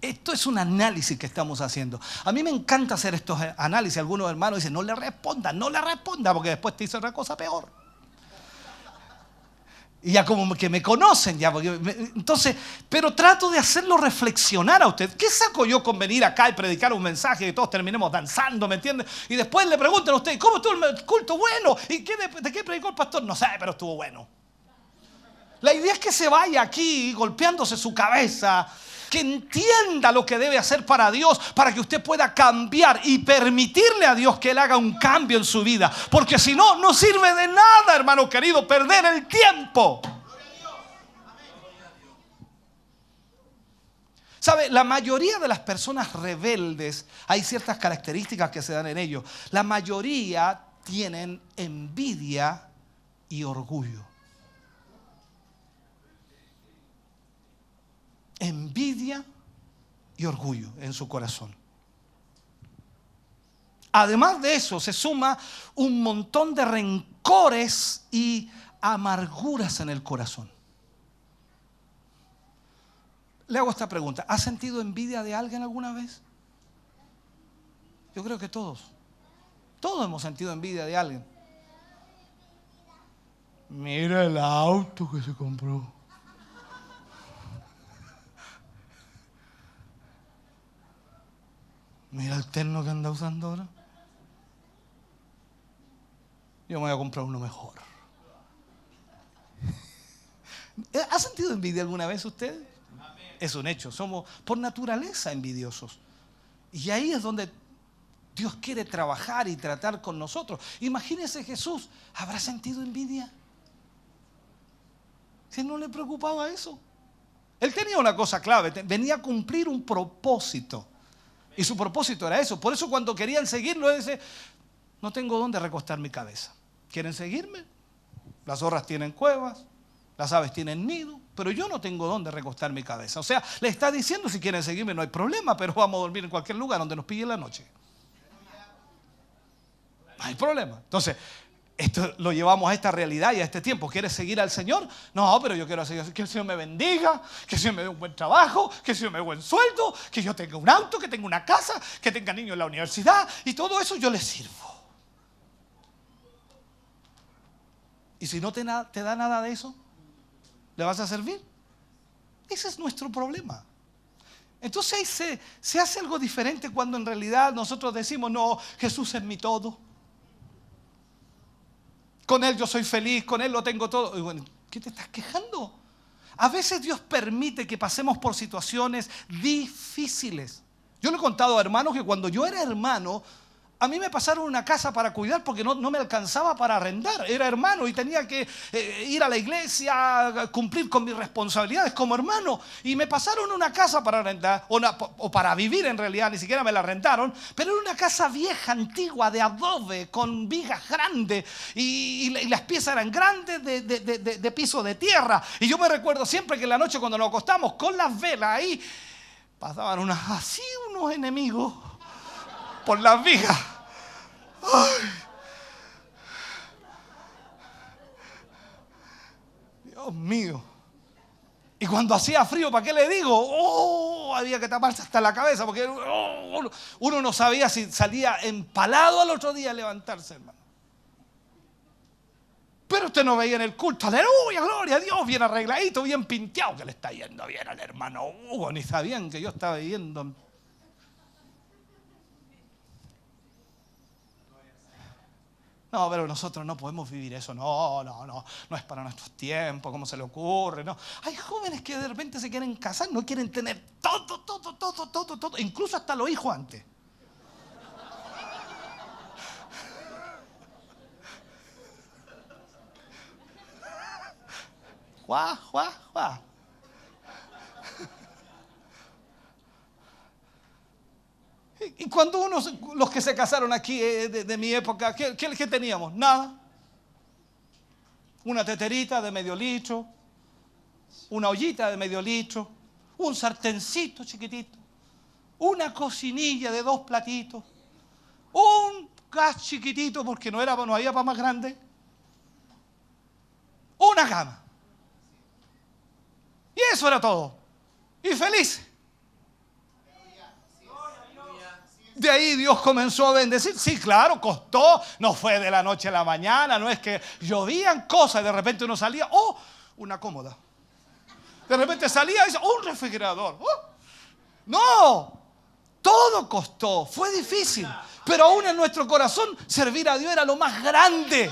Esto es un análisis que estamos haciendo. A mí me encanta hacer estos análisis. Algunos hermanos dicen, no le responda, porque después te hizo otra cosa peor. Y ya como que me conocen ya, entonces, pero trato de hacerlo reflexionar a usted. ¿Qué saco yo con venir acá y predicar un mensaje y todos terminemos danzando, ¿me entiende? Y después le preguntan a usted, ¿cómo estuvo el culto? Bueno. ¿Y de qué predicó el pastor? No sé, pero estuvo bueno. La idea es que se vaya aquí golpeándose su cabeza, que entienda lo que debe hacer para Dios, para que usted pueda cambiar y permitirle a Dios que Él haga un cambio en su vida. Porque si no, no sirve de nada, hermano querido, perder el tiempo. ¿Sabe? La mayoría de las personas rebeldes, hay ciertas características que se dan en ellos. La mayoría tienen envidia y orgullo. Envidia y orgullo en su corazón. Además de eso, se suma un montón de rencores y amarguras en el corazón. Le hago esta pregunta: ¿ha sentido envidia de alguien alguna vez? Yo creo que todos hemos sentido envidia de alguien. Mira el auto que se compró. Mira el terno que anda usando ahora. Yo me voy a comprar uno mejor. ¿Ha sentido envidia alguna vez usted? Es un hecho. Somos por naturaleza envidiosos. Y ahí es donde Dios quiere trabajar y tratar con nosotros. Imagínese Jesús, ¿habrá sentido envidia? Si no le preocupaba eso. Él tenía una cosa clave, venía a cumplir un propósito. Y su propósito era eso. Por eso cuando querían seguirlo, él dice, no tengo dónde recostar mi cabeza. ¿Quieren seguirme? Las zorras tienen cuevas, las aves tienen nido, pero yo no tengo dónde recostar mi cabeza. O sea, le está diciendo, si quieren seguirme no hay problema, pero vamos a dormir en cualquier lugar donde nos pille la noche. No hay problema. Entonces, esto lo llevamos a esta realidad y a este tiempo. ¿Quieres seguir al Señor? No, pero yo quiero seguir, que el Señor me bendiga, que el Señor me dé un buen trabajo, que el Señor me dé un buen sueldo, que yo tenga un auto, que tenga una casa, que tenga niños en la universidad, y todo eso yo le sirvo. ¿Y si no te da nada de eso? ¿Le vas a servir? Ese es nuestro problema. Entonces ahí se hace algo diferente cuando en realidad nosotros decimos, no, Jesús es mi todo. Con Él yo soy feliz, con Él lo tengo todo. Y bueno, ¿qué te estás quejando? A veces Dios permite que pasemos por situaciones difíciles. Yo le he contado a hermanos que cuando yo era hermano, A mí me pasaron una casa para cuidar porque no me alcanzaba para arrendar. Era hermano y tenía que ir a la iglesia, cumplir con mis responsabilidades como hermano. Y me pasaron una casa para arrendar, o para vivir en realidad, ni siquiera me la arrendaron. Pero era una casa vieja, antigua, de adobe, con vigas grandes. Y las piezas eran grandes de piso de tierra. Y yo me recuerdo siempre que en la noche cuando nos acostamos con las velas ahí, pasaban unos enemigos por las vigas. Ay. Dios mío. Y cuando hacía frío, ¿para qué le digo? Había que taparse hasta la cabeza porque uno no sabía si salía empalado al otro día a levantarse, hermano. Pero usted no veía en el culto, aleluya, gloria a Dios, bien arregladito, bien pinteado, que le está yendo bien al hermano Hugo. Ni sabían que yo estaba viviendo. No, pero nosotros no podemos vivir eso. No es para nuestros tiempos. ¿Cómo se le ocurre? No. Hay jóvenes que de repente se quieren casar, no quieren tener todo, incluso hasta los hijos antes. Juá. Y cuando los que se casaron aquí de mi época, ¿qué teníamos? Nada. Una teterita de medio litro, una ollita de medio litro, un sartencito chiquitito, una cocinilla de 2 platitos, un gas chiquitito porque no había para más grande, una cama. Y eso era todo. Y felices. De ahí Dios comenzó a bendecir. Sí, claro, costó. No fue de la noche a la mañana. No es que llovían cosas y de repente uno salía. Una cómoda. De repente salía y dice, un refrigerador. No. Todo costó. Fue difícil. Pero aún en nuestro corazón servir a Dios era lo más grande.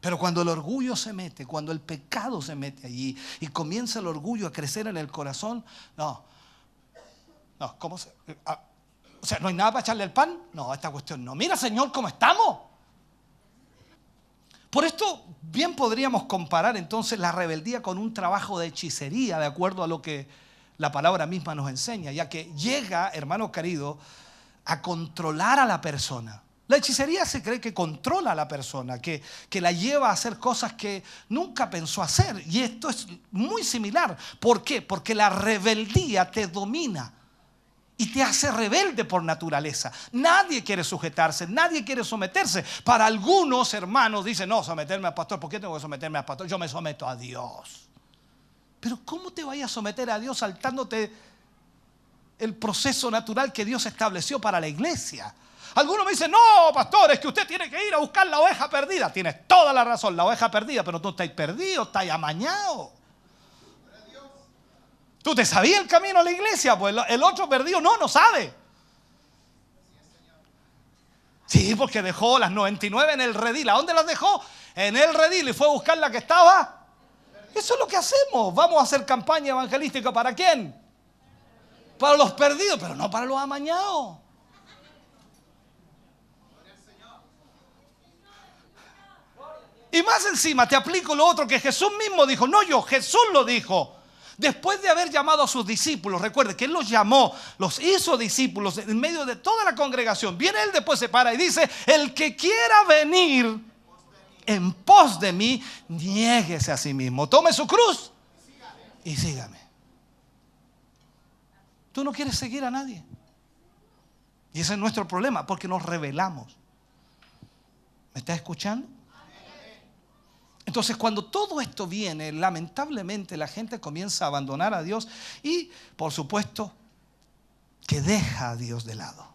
Pero cuando el orgullo se mete, cuando el pecado se mete allí y comienza el orgullo a crecer en el corazón, no, ¿cómo se? O sea, ¿no hay nada para echarle el pan? No, esta cuestión no. Mira, Señor, ¿cómo estamos? Por esto bien podríamos comparar entonces la rebeldía con un trabajo de hechicería, de acuerdo a lo que la palabra misma nos enseña, ya que llega, hermano querido, a controlar a la persona. La hechicería se cree que controla a la persona, que la lleva a hacer cosas que nunca pensó hacer. Y esto es muy similar. ¿Por qué? Porque la rebeldía te domina y te hace rebelde por naturaleza. Nadie quiere sujetarse, nadie quiere someterse. Para algunos hermanos dicen, no, someterme al pastor. ¿Por qué tengo que someterme al pastor? Yo me someto a Dios. Pero ¿cómo te vayas a someter a Dios saltándote el proceso natural que Dios estableció para la iglesia? Algunos me dicen, no, pastor, es que usted tiene que ir a buscar la oveja perdida. Tienes toda la razón, la oveja perdida, pero tú estás perdido, estás amañado. ¿Tú te sabías el camino a la iglesia? Pues el otro perdido no sabe. Sí, porque dejó las 99 en el redil. ¿A dónde las dejó? En el redil y fue a buscar la que estaba. Eso es lo que hacemos. Vamos a hacer campaña evangelística. ¿Para quién? Para los perdidos, pero no para los amañados. Y más encima te aplico lo otro que Jesús mismo dijo. No yo, Jesús lo dijo. Después de haber llamado a sus discípulos, recuerde que Él los llamó, los hizo discípulos en medio de toda la congregación. Viene Él, después se para y dice, el que quiera venir en pos de mí, niéguese a sí mismo. Tome su cruz y sígame. Tú no quieres seguir a nadie. Y ese es nuestro problema, porque nos rebelamos. ¿Me estás escuchando? Entonces, cuando todo esto viene, lamentablemente la gente comienza a abandonar a Dios y, por supuesto, que deja a Dios de lado.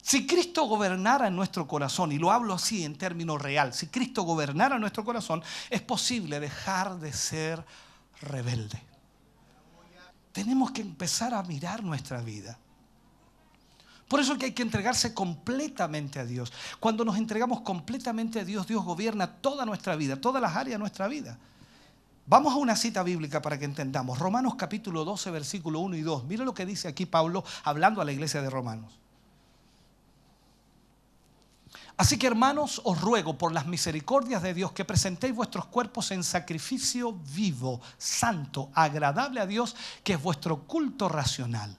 Si Cristo gobernara en nuestro corazón, y lo hablo así en términos real, si Cristo gobernara en nuestro corazón, es posible dejar de ser rebelde. Tenemos que empezar a mirar nuestra vida. Por eso es que hay que entregarse completamente a Dios. Cuando nos entregamos completamente a Dios, Dios gobierna toda nuestra vida, todas las áreas de nuestra vida. Vamos a una cita bíblica para que entendamos. Romanos capítulo 12, versículo 1 y 2. Mira lo que dice aquí Pablo hablando a la iglesia de Romanos. Así que, hermanos, os ruego por las misericordias de Dios que presentéis vuestros cuerpos en sacrificio vivo, santo, agradable a Dios, que es vuestro culto racional.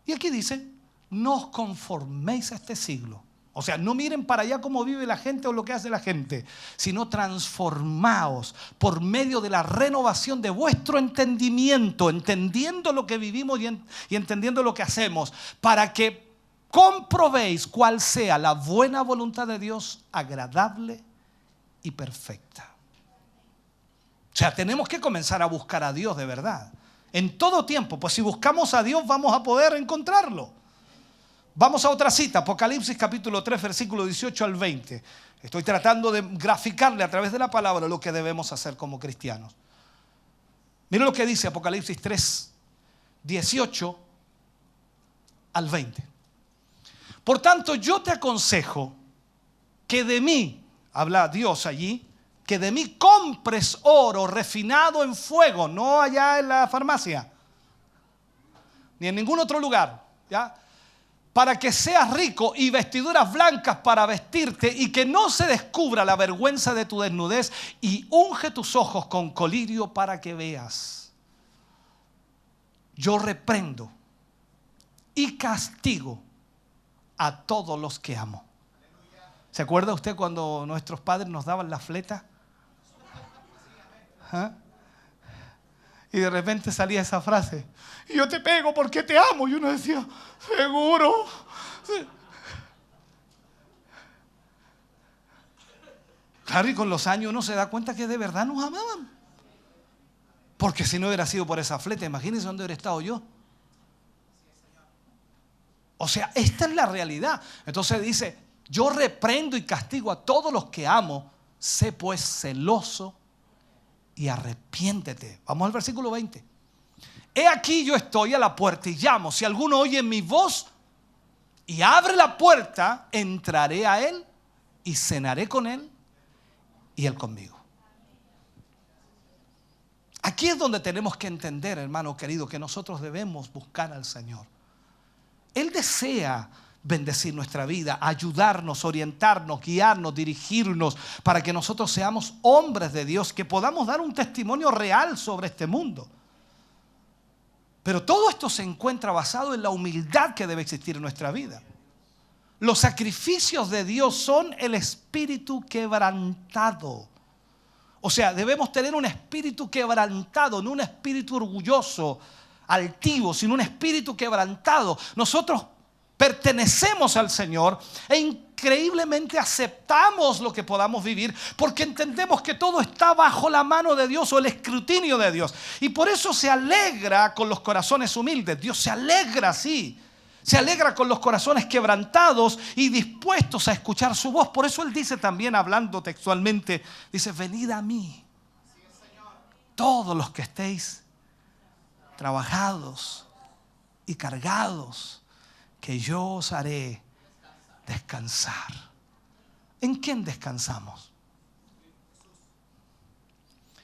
Y aquí dice, no os conforméis a este siglo. O sea, no miren para allá cómo vive la gente o lo que hace la gente, sino transformaos por medio de la renovación de vuestro entendimiento, entendiendo lo que vivimos y entendiendo lo que hacemos, para que comprobéis cuál sea la buena voluntad de Dios, agradable y perfecta. O sea, tenemos que comenzar a buscar a Dios de verdad. En todo tiempo, pues si buscamos a Dios vamos a poder encontrarlo. Vamos a otra cita, Apocalipsis capítulo 3, versículo 18 al 20. Estoy tratando de graficarle a través de la palabra lo que debemos hacer como cristianos. Mira lo que dice Apocalipsis 3, 18 al 20. Por tanto, yo te aconsejo que de mí, habla Dios allí, que de mí compres oro refinado en fuego, no allá en la farmacia, ni en ningún otro lugar, ¿ya? Para que seas rico, y vestiduras blancas para vestirte, y que no se descubra la vergüenza de tu desnudez, y unge tus ojos con colirio para que veas. Yo reprendo y castigo a todos los que amo. ¿Se acuerda usted cuando nuestros padres nos daban la fleta? ¿Ah? Y de repente salía esa frase, yo te pego porque te amo. Y uno decía, seguro. Claro, y con los años uno se da cuenta que de verdad nos amaban. Porque si no hubiera sido por esa fleta, imagínense dónde hubiera estado yo. O sea, esta es la realidad. Entonces dice, yo reprendo y castigo a todos los que amo. Sé pues celoso y arrepiéntete. Vamos al versículo 20. He aquí yo estoy a la puerta y llamo. Si alguno oye mi voz y abre la puerta, entraré a él y cenaré con él y él conmigo. Aquí es donde tenemos que entender, hermano querido, que nosotros debemos buscar al Señor. Él desea bendecir nuestra vida, ayudarnos, orientarnos, guiarnos, dirigirnos, para que nosotros seamos hombres de Dios, que podamos dar un testimonio real sobre este mundo. Pero todo esto se encuentra basado en la humildad que debe existir en nuestra vida. Los sacrificios de Dios son el espíritu quebrantado. O sea, debemos tener un espíritu quebrantado, no un espíritu orgulloso, altivo, sino un espíritu quebrantado. Nosotros pertenecemos al Señor e increíblemente aceptamos lo que podamos vivir, porque entendemos que todo está bajo la mano de Dios o el escrutinio de Dios. Y por eso se alegra con los corazones humildes. Dios se alegra así. Se alegra con los corazones quebrantados y dispuestos a escuchar su voz. Por eso Él dice también, hablando textualmente, dice, venid a mí, todos los que estéis trabajados y cargados, que yo os haré descansar. ¿En quién descansamos?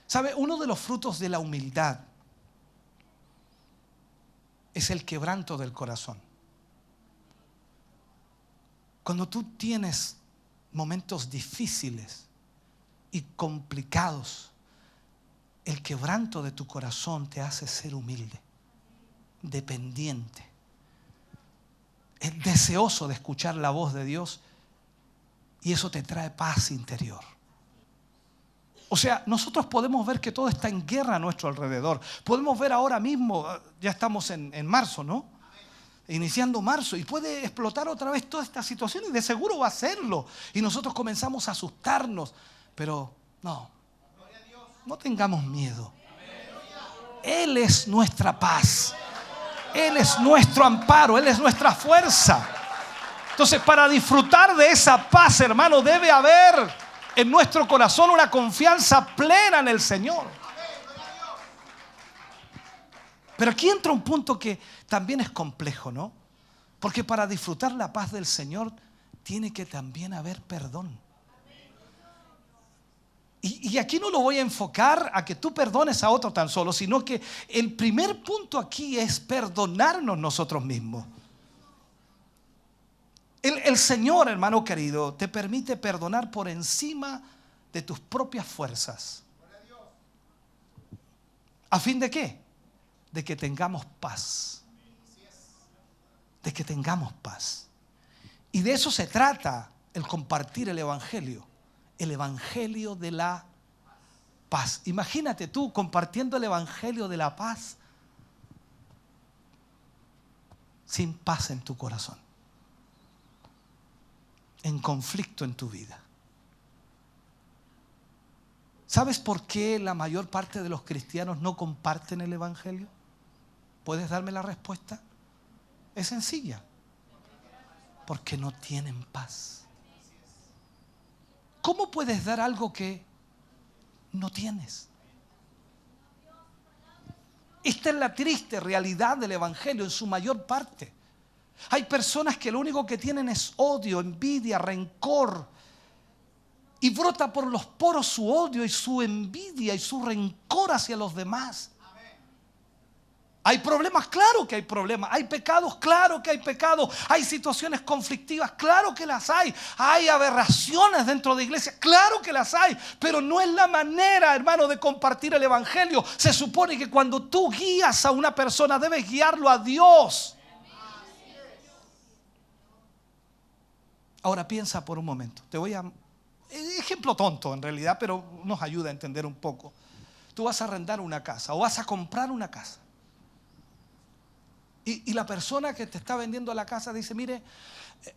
¿Sabe? Uno de los frutos de la humildad es el quebranto del corazón. Cuando tú tienes momentos difíciles y complicados, el quebranto de tu corazón te hace ser humilde, dependiente, es deseoso de escuchar la voz de Dios, y eso te trae paz interior. O sea, nosotros podemos ver que todo está en guerra a nuestro alrededor. Podemos ver ahora mismo, ya estamos en marzo, ¿no? Iniciando marzo, y puede explotar otra vez toda esta situación, y de seguro va a hacerlo. Y nosotros comenzamos a asustarnos, pero no tengamos miedo. Él es nuestra paz. Él es nuestro amparo, Él es nuestra fuerza. Entonces, para disfrutar de esa paz, hermano, debe haber en nuestro corazón una confianza plena en el Señor. Pero aquí entra un punto que también es complejo, ¿no? Porque para disfrutar la paz del Señor tiene que también haber perdón. Y aquí no lo voy a enfocar a que tú perdones a otro tan solo, sino que el primer punto aquí es perdonarnos nosotros mismos. El Señor, hermano querido, te permite perdonar por encima de tus propias fuerzas. ¿A fin de qué? De que tengamos paz. De que tengamos paz. Y de eso se trata el compartir el Evangelio. El Evangelio de la paz. Imagínate tú compartiendo el Evangelio de la paz sin paz en tu corazón, en conflicto en tu vida. ¿Sabes por qué la mayor parte de los cristianos no comparten el Evangelio? ¿Puedes darme la respuesta? Es sencilla. Porque no tienen paz. ¿Cómo puedes dar algo que no tienes? Esta es la triste realidad del Evangelio en su mayor parte. Hay personas que lo único que tienen es odio, envidia, rencor. Y brota por los poros su odio y su envidia y su rencor hacia los demás. Hay problemas, claro que hay problemas. Hay pecados, claro que hay pecados. Hay situaciones conflictivas, claro que las hay. Hay aberraciones dentro de la iglesia, claro que las hay. Pero no es la manera, hermano, de compartir el Evangelio. Se supone que cuando tú guías a una persona, debes guiarlo a Dios. Ahora piensa por un momento. Te voy a... Ejemplo tonto en realidad, pero nos ayuda a entender un poco. Tú vas a arrendar una casa o vas a comprar una casa. Y la persona que te está vendiendo la casa dice, mire,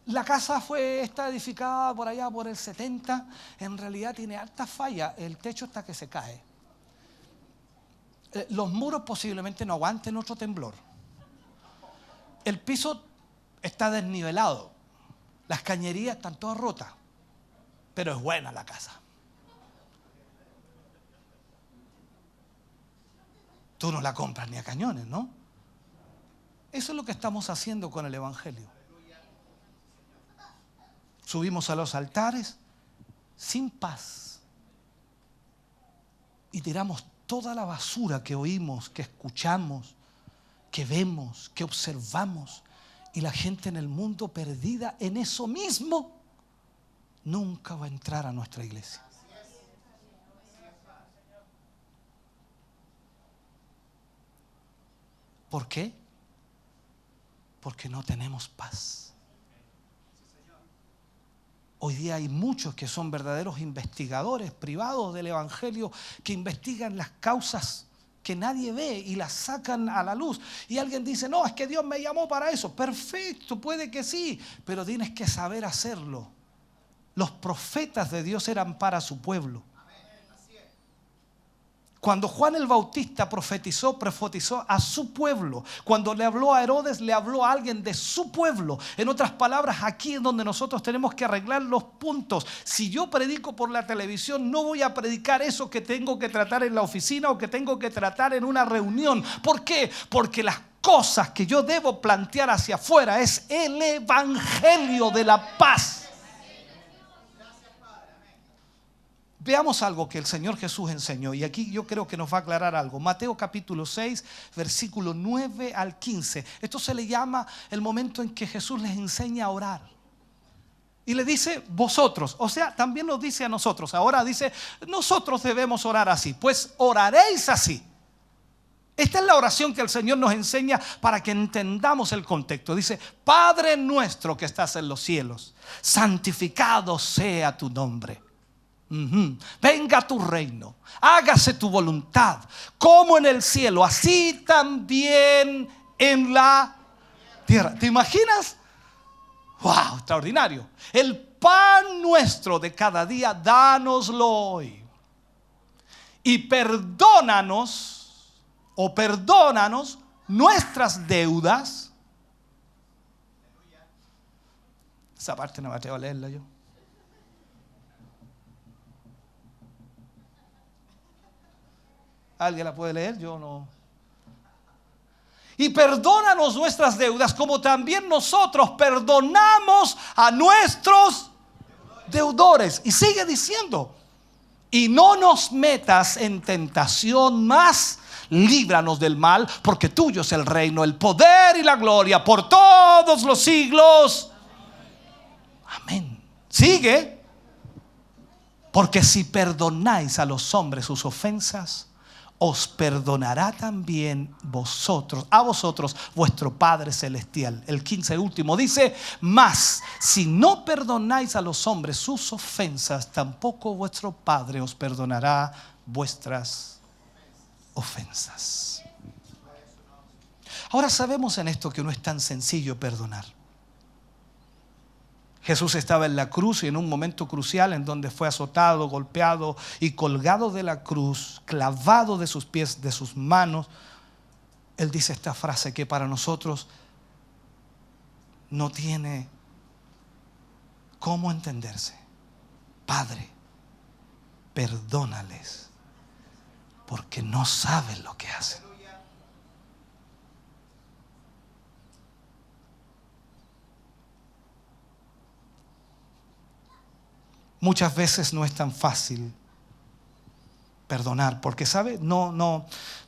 la casa está edificada por allá por el 70, en realidad tiene alta falla, el techo está que se cae. Los muros posiblemente no aguanten otro temblor. El piso está desnivelado, las cañerías están todas rotas, pero es buena la casa. Tú no la compras ni a cañones, ¿no? Eso es lo que estamos haciendo con el Evangelio. Subimos a los altares sin paz y tiramos toda la basura que oímos, que escuchamos, que vemos, que observamos, y la gente en el mundo perdida en eso mismo nunca va a entrar a nuestra iglesia. ¿Por qué? Porque no tenemos paz. Hoy día hay muchos que son verdaderos investigadores privados del Evangelio, que investigan las causas que nadie ve y las sacan a la luz. Y alguien dice, no, es que Dios me llamó para eso. Perfecto, puede que sí, pero tienes que saber hacerlo. Los profetas de Dios eran para su pueblo. Cuando Juan el Bautista profetizó a su pueblo. Cuando le habló a Herodes, le habló a alguien de su pueblo. En otras palabras, aquí es donde nosotros tenemos que arreglar los puntos. Si yo predico por la televisión, no voy a predicar eso que tengo que tratar en la oficina o que tengo que tratar en una reunión. ¿Por qué? Porque las cosas que yo debo plantear hacia afuera es el Evangelio de la paz. Veamos algo que el Señor Jesús enseñó, y aquí yo creo que nos va a aclarar algo. Mateo capítulo 6, versículo 9 al 15. Esto se le llama el momento en que Jesús les enseña a orar. Y le dice, vosotros, o sea, también nos dice a nosotros. Ahora dice, nosotros debemos orar así. Pues oraréis así. Esta es la oración que el Señor nos enseña para que entendamos el contexto. Dice, Padre nuestro que estás en los cielos, santificado sea tu nombre. Venga tu reino, hágase tu voluntad, como en el cielo, así también en la tierra. ¿Te imaginas? ¡Wow! Extraordinario. El pan nuestro de cada día, dánoslo hoy. Y perdónanos nuestras deudas. Esa parte no me atrevo a leerla yo. ¿Alguien la puede leer? Yo no. Y perdónanos nuestras deudas, como también nosotros perdonamos a nuestros deudores. Y sigue diciendo, Y no nos metas en tentación, mas líbranos del mal, porque tuyo es el reino, el poder y la gloria por todos los siglos. Amén. Sigue. Porque si perdonáis a los hombres sus ofensas, os perdonará también a vosotros vuestro Padre Celestial. El 15 último dice: mas si no perdonáis a los hombres sus ofensas, tampoco vuestro Padre os perdonará vuestras ofensas. Ahora sabemos en esto que no es tan sencillo perdonar. Jesús estaba en la cruz y en un momento crucial en donde fue azotado, golpeado y colgado de la cruz, clavado de sus pies, de sus manos. Él dice esta frase que para nosotros no tiene cómo entenderse: Padre, perdónales, porque no saben lo que hacen. Muchas veces no es tan fácil perdonar, porque ¿sabe? No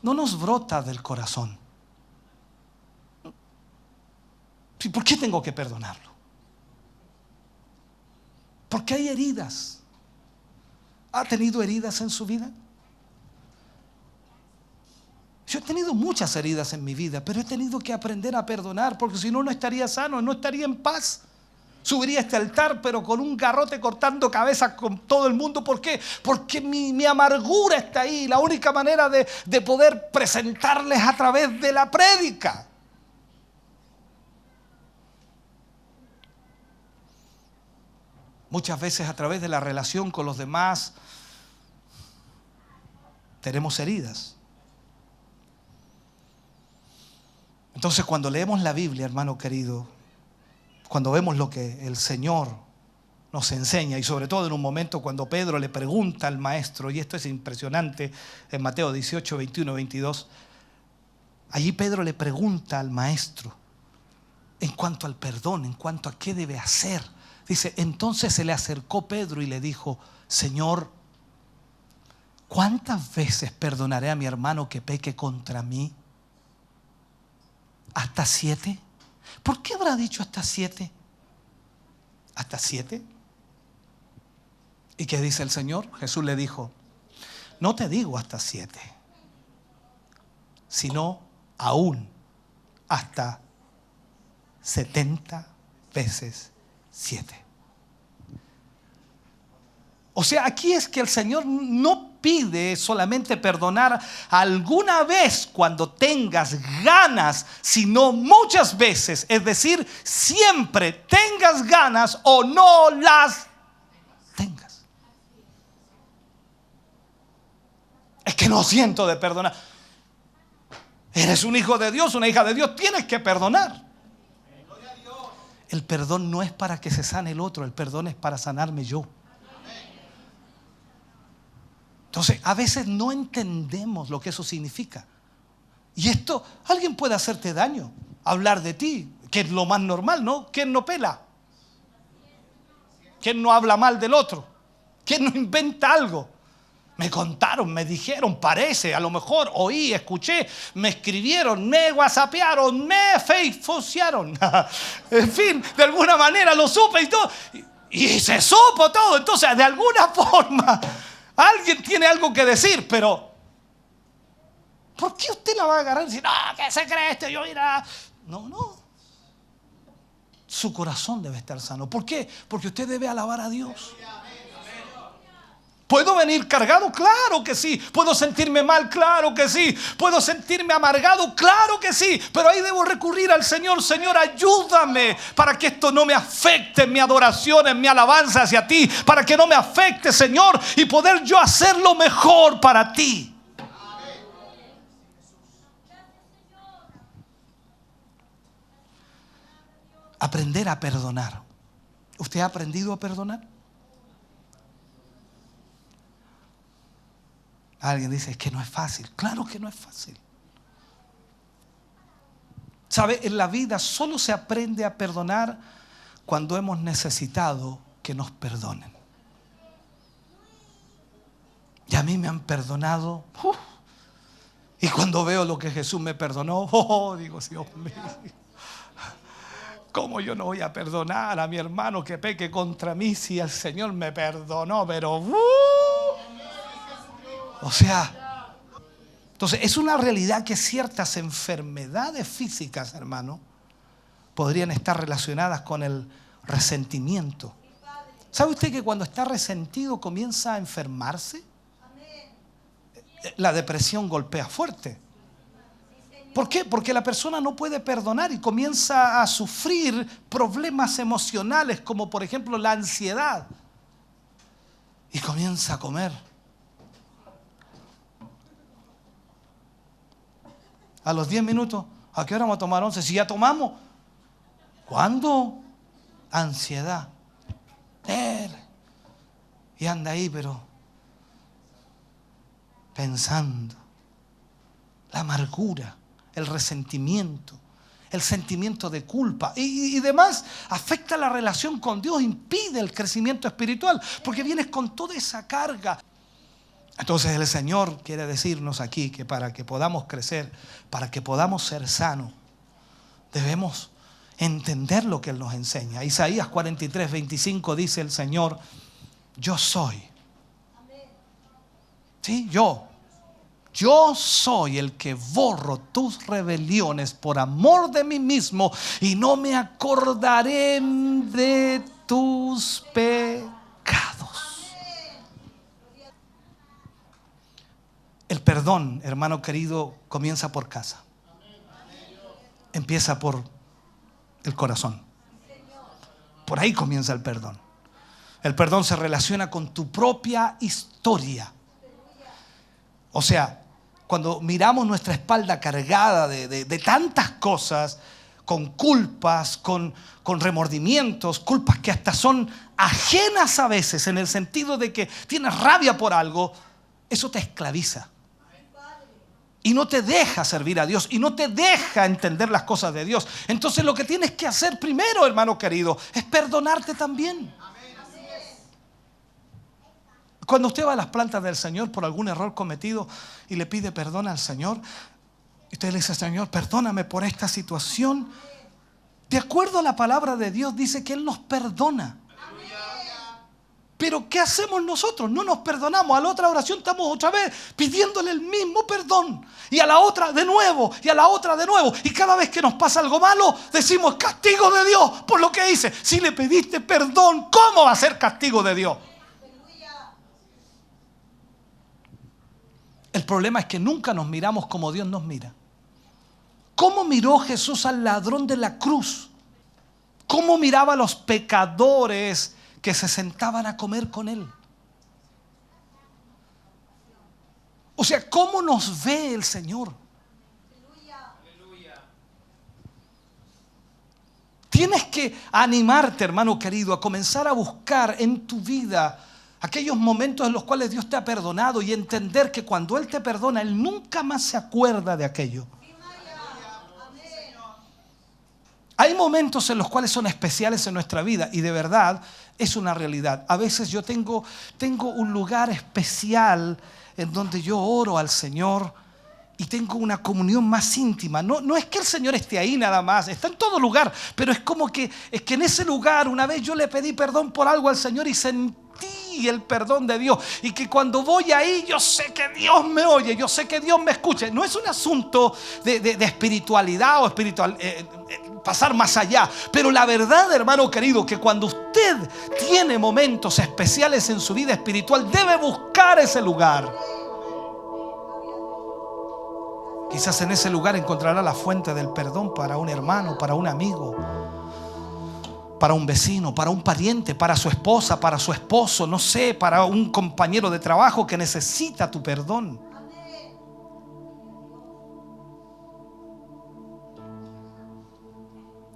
nos brota del corazón. ¿Por qué tengo que perdonarlo? Porque hay heridas. ¿Ha tenido heridas en su vida? Yo he tenido muchas heridas en mi vida, pero he tenido que aprender a perdonar, porque si no, no estaría sano, no estaría en paz. Subiría a este altar, pero con un garrote cortando cabezas con todo el mundo. ¿Por qué? Porque mi amargura está ahí. La única manera de poder presentarles a través de la prédica. Muchas veces a través de la relación con los demás tenemos heridas. Entonces, cuando leemos la Biblia, hermano querido, cuando vemos lo que el Señor nos enseña, y sobre todo en un momento cuando Pedro le pregunta al maestro, y esto es impresionante en Mateo 18, 21, 22, allí Pedro le pregunta al maestro en cuanto al perdón, en cuanto a qué debe hacer. Dice: entonces se le acercó Pedro y le dijo: Señor, ¿cuántas veces perdonaré a mi hermano que peque contra mí? ¿Hasta 7? ¿Por qué habrá dicho hasta 7? ¿Hasta 7? ¿Y qué dice el Señor? Jesús le dijo: no te digo hasta 7, sino aún hasta 70 veces 7. O sea, aquí es que el Señor no pide solamente perdonar alguna vez cuando tengas ganas, sino muchas veces. Es decir, siempre tengas ganas o no las tengas. Es que no siento de perdonar. Eres un hijo de Dios, una hija de Dios, tienes que perdonar. El perdón no es para que se sane el otro, el perdón es para sanarme yo. Entonces, a veces no entendemos lo que eso significa. Y esto, alguien puede hacerte daño, hablar de ti, que es lo más normal, ¿no? ¿Quién no pela? ¿Quién no habla mal del otro? ¿Quién no inventa algo? Me contaron, me dijeron, parece, a lo mejor oí, escuché, me escribieron, me whatsappearon, me facebookearon. En fin, de alguna manera lo supe y todo. Y se supo todo. Entonces, de alguna forma, alguien tiene algo que decir, pero ¿por qué usted la va a agarrar y decir: no, ¿qué se cree este? Yo irá. No. Su corazón debe estar sano. ¿Por qué? Porque usted debe alabar a Dios. ¿Puedo venir cargado? Claro que sí. ¿Puedo sentirme mal? Claro que sí. ¿Puedo sentirme amargado? Claro que sí. Pero ahí debo recurrir al Señor. Señor, ayúdame para que esto no me afecte en mi adoración, en mi alabanza hacia ti. Para que no me afecte, Señor, y poder yo hacer lo mejor para ti. Aprender a perdonar. ¿Usted ha aprendido a perdonar? Alguien dice: es que no es fácil. Claro que no es fácil. ¿Sabe? En la vida solo se aprende a perdonar cuando hemos necesitado que nos perdonen. Y a mí me han perdonado. Y cuando veo lo que Jesús me perdonó, digo, Dios mío, ¿cómo yo no voy a perdonar a mi hermano que peque contra mí si el Señor me perdonó? Pero, o sea, entonces es una realidad que ciertas enfermedades físicas, hermano, podrían estar relacionadas con el resentimiento. ¿Sabe usted que cuando está resentido comienza a enfermarse? La depresión golpea fuerte. ¿Por qué? Porque la persona no puede perdonar y comienza a sufrir problemas emocionales, como por ejemplo la ansiedad. Y comienza a comer. A los 10 minutos, ¿a qué hora vamos a tomar 11? Si ya tomamos. ¿Cuándo? Ansiedad. Y anda ahí, pero pensando. La amargura, el resentimiento, el sentimiento de culpa y demás afecta la relación con Dios, impide el crecimiento espiritual, porque vienes con toda esa carga. Entonces el Señor quiere decirnos aquí que para que podamos crecer, para que podamos ser sanos, debemos entender lo que Él nos enseña. Isaías 43, 25 dice el Señor: yo soy. Sí, yo soy el que borro tus rebeliones por amor de mí mismo y no me acordaré de tus pecados. El perdón, hermano querido, comienza por casa. Empieza por el corazón. Por ahí comienza el perdón. El perdón se relaciona con tu propia historia. O sea, cuando miramos nuestra espalda cargada de tantas cosas, con culpas, con remordimientos, culpas que hasta son ajenas a veces, en el sentido de que tienes rabia por algo, eso te esclaviza. Y no te deja servir a Dios y no te deja entender las cosas de Dios. Entonces lo que tienes que hacer primero, hermano querido, es perdonarte también. Cuando usted va a las plantas del Señor por algún error cometido y le pide perdón al Señor, y usted le dice: Señor, perdóname por esta situación. De acuerdo a la palabra de Dios dice que Él nos perdona. Pero ¿qué hacemos nosotros? No nos perdonamos. A la otra oración estamos otra vez pidiéndole el mismo perdón. Y a la otra de nuevo. Y a la otra de nuevo. Y cada vez que nos pasa algo malo, decimos: castigo de Dios por lo que hice. Si le pediste perdón, ¿cómo va a ser castigo de Dios? El problema es que nunca nos miramos como Dios nos mira. ¿Cómo miró Jesús al ladrón de la cruz? ¿Cómo miraba a los pecadores que se sentaban a comer con Él? O sea, ¿cómo nos ve el Señor? Tienes que animarte, hermano querido, a comenzar a buscar en tu vida aquellos momentos en los cuales Dios te ha perdonado y entender que cuando Él te perdona, Él nunca más se acuerda de aquello. Hay momentos en los cuales son especiales en nuestra vida y de verdad es una realidad. A veces yo tengo un lugar especial en donde yo oro al Señor y tengo una comunión más íntima. No es que el Señor esté ahí nada más, está en todo lugar, pero es como que en ese lugar una vez yo le pedí perdón por algo al Señor y sentí el perdón de Dios, y que cuando voy ahí yo sé que Dios me oye, yo sé que Dios me escucha. No es un asunto de espiritualidad o pasar más allá, pero la verdad, hermano querido, que cuando usted tiene momentos especiales en su vida espiritual, debe buscar ese lugar. Quizás en ese lugar encontrará la fuente del perdón para un hermano, para un amigo, para un vecino, para un pariente, para su esposa, para su esposo, no sé, para un compañero de trabajo que necesita tu perdón.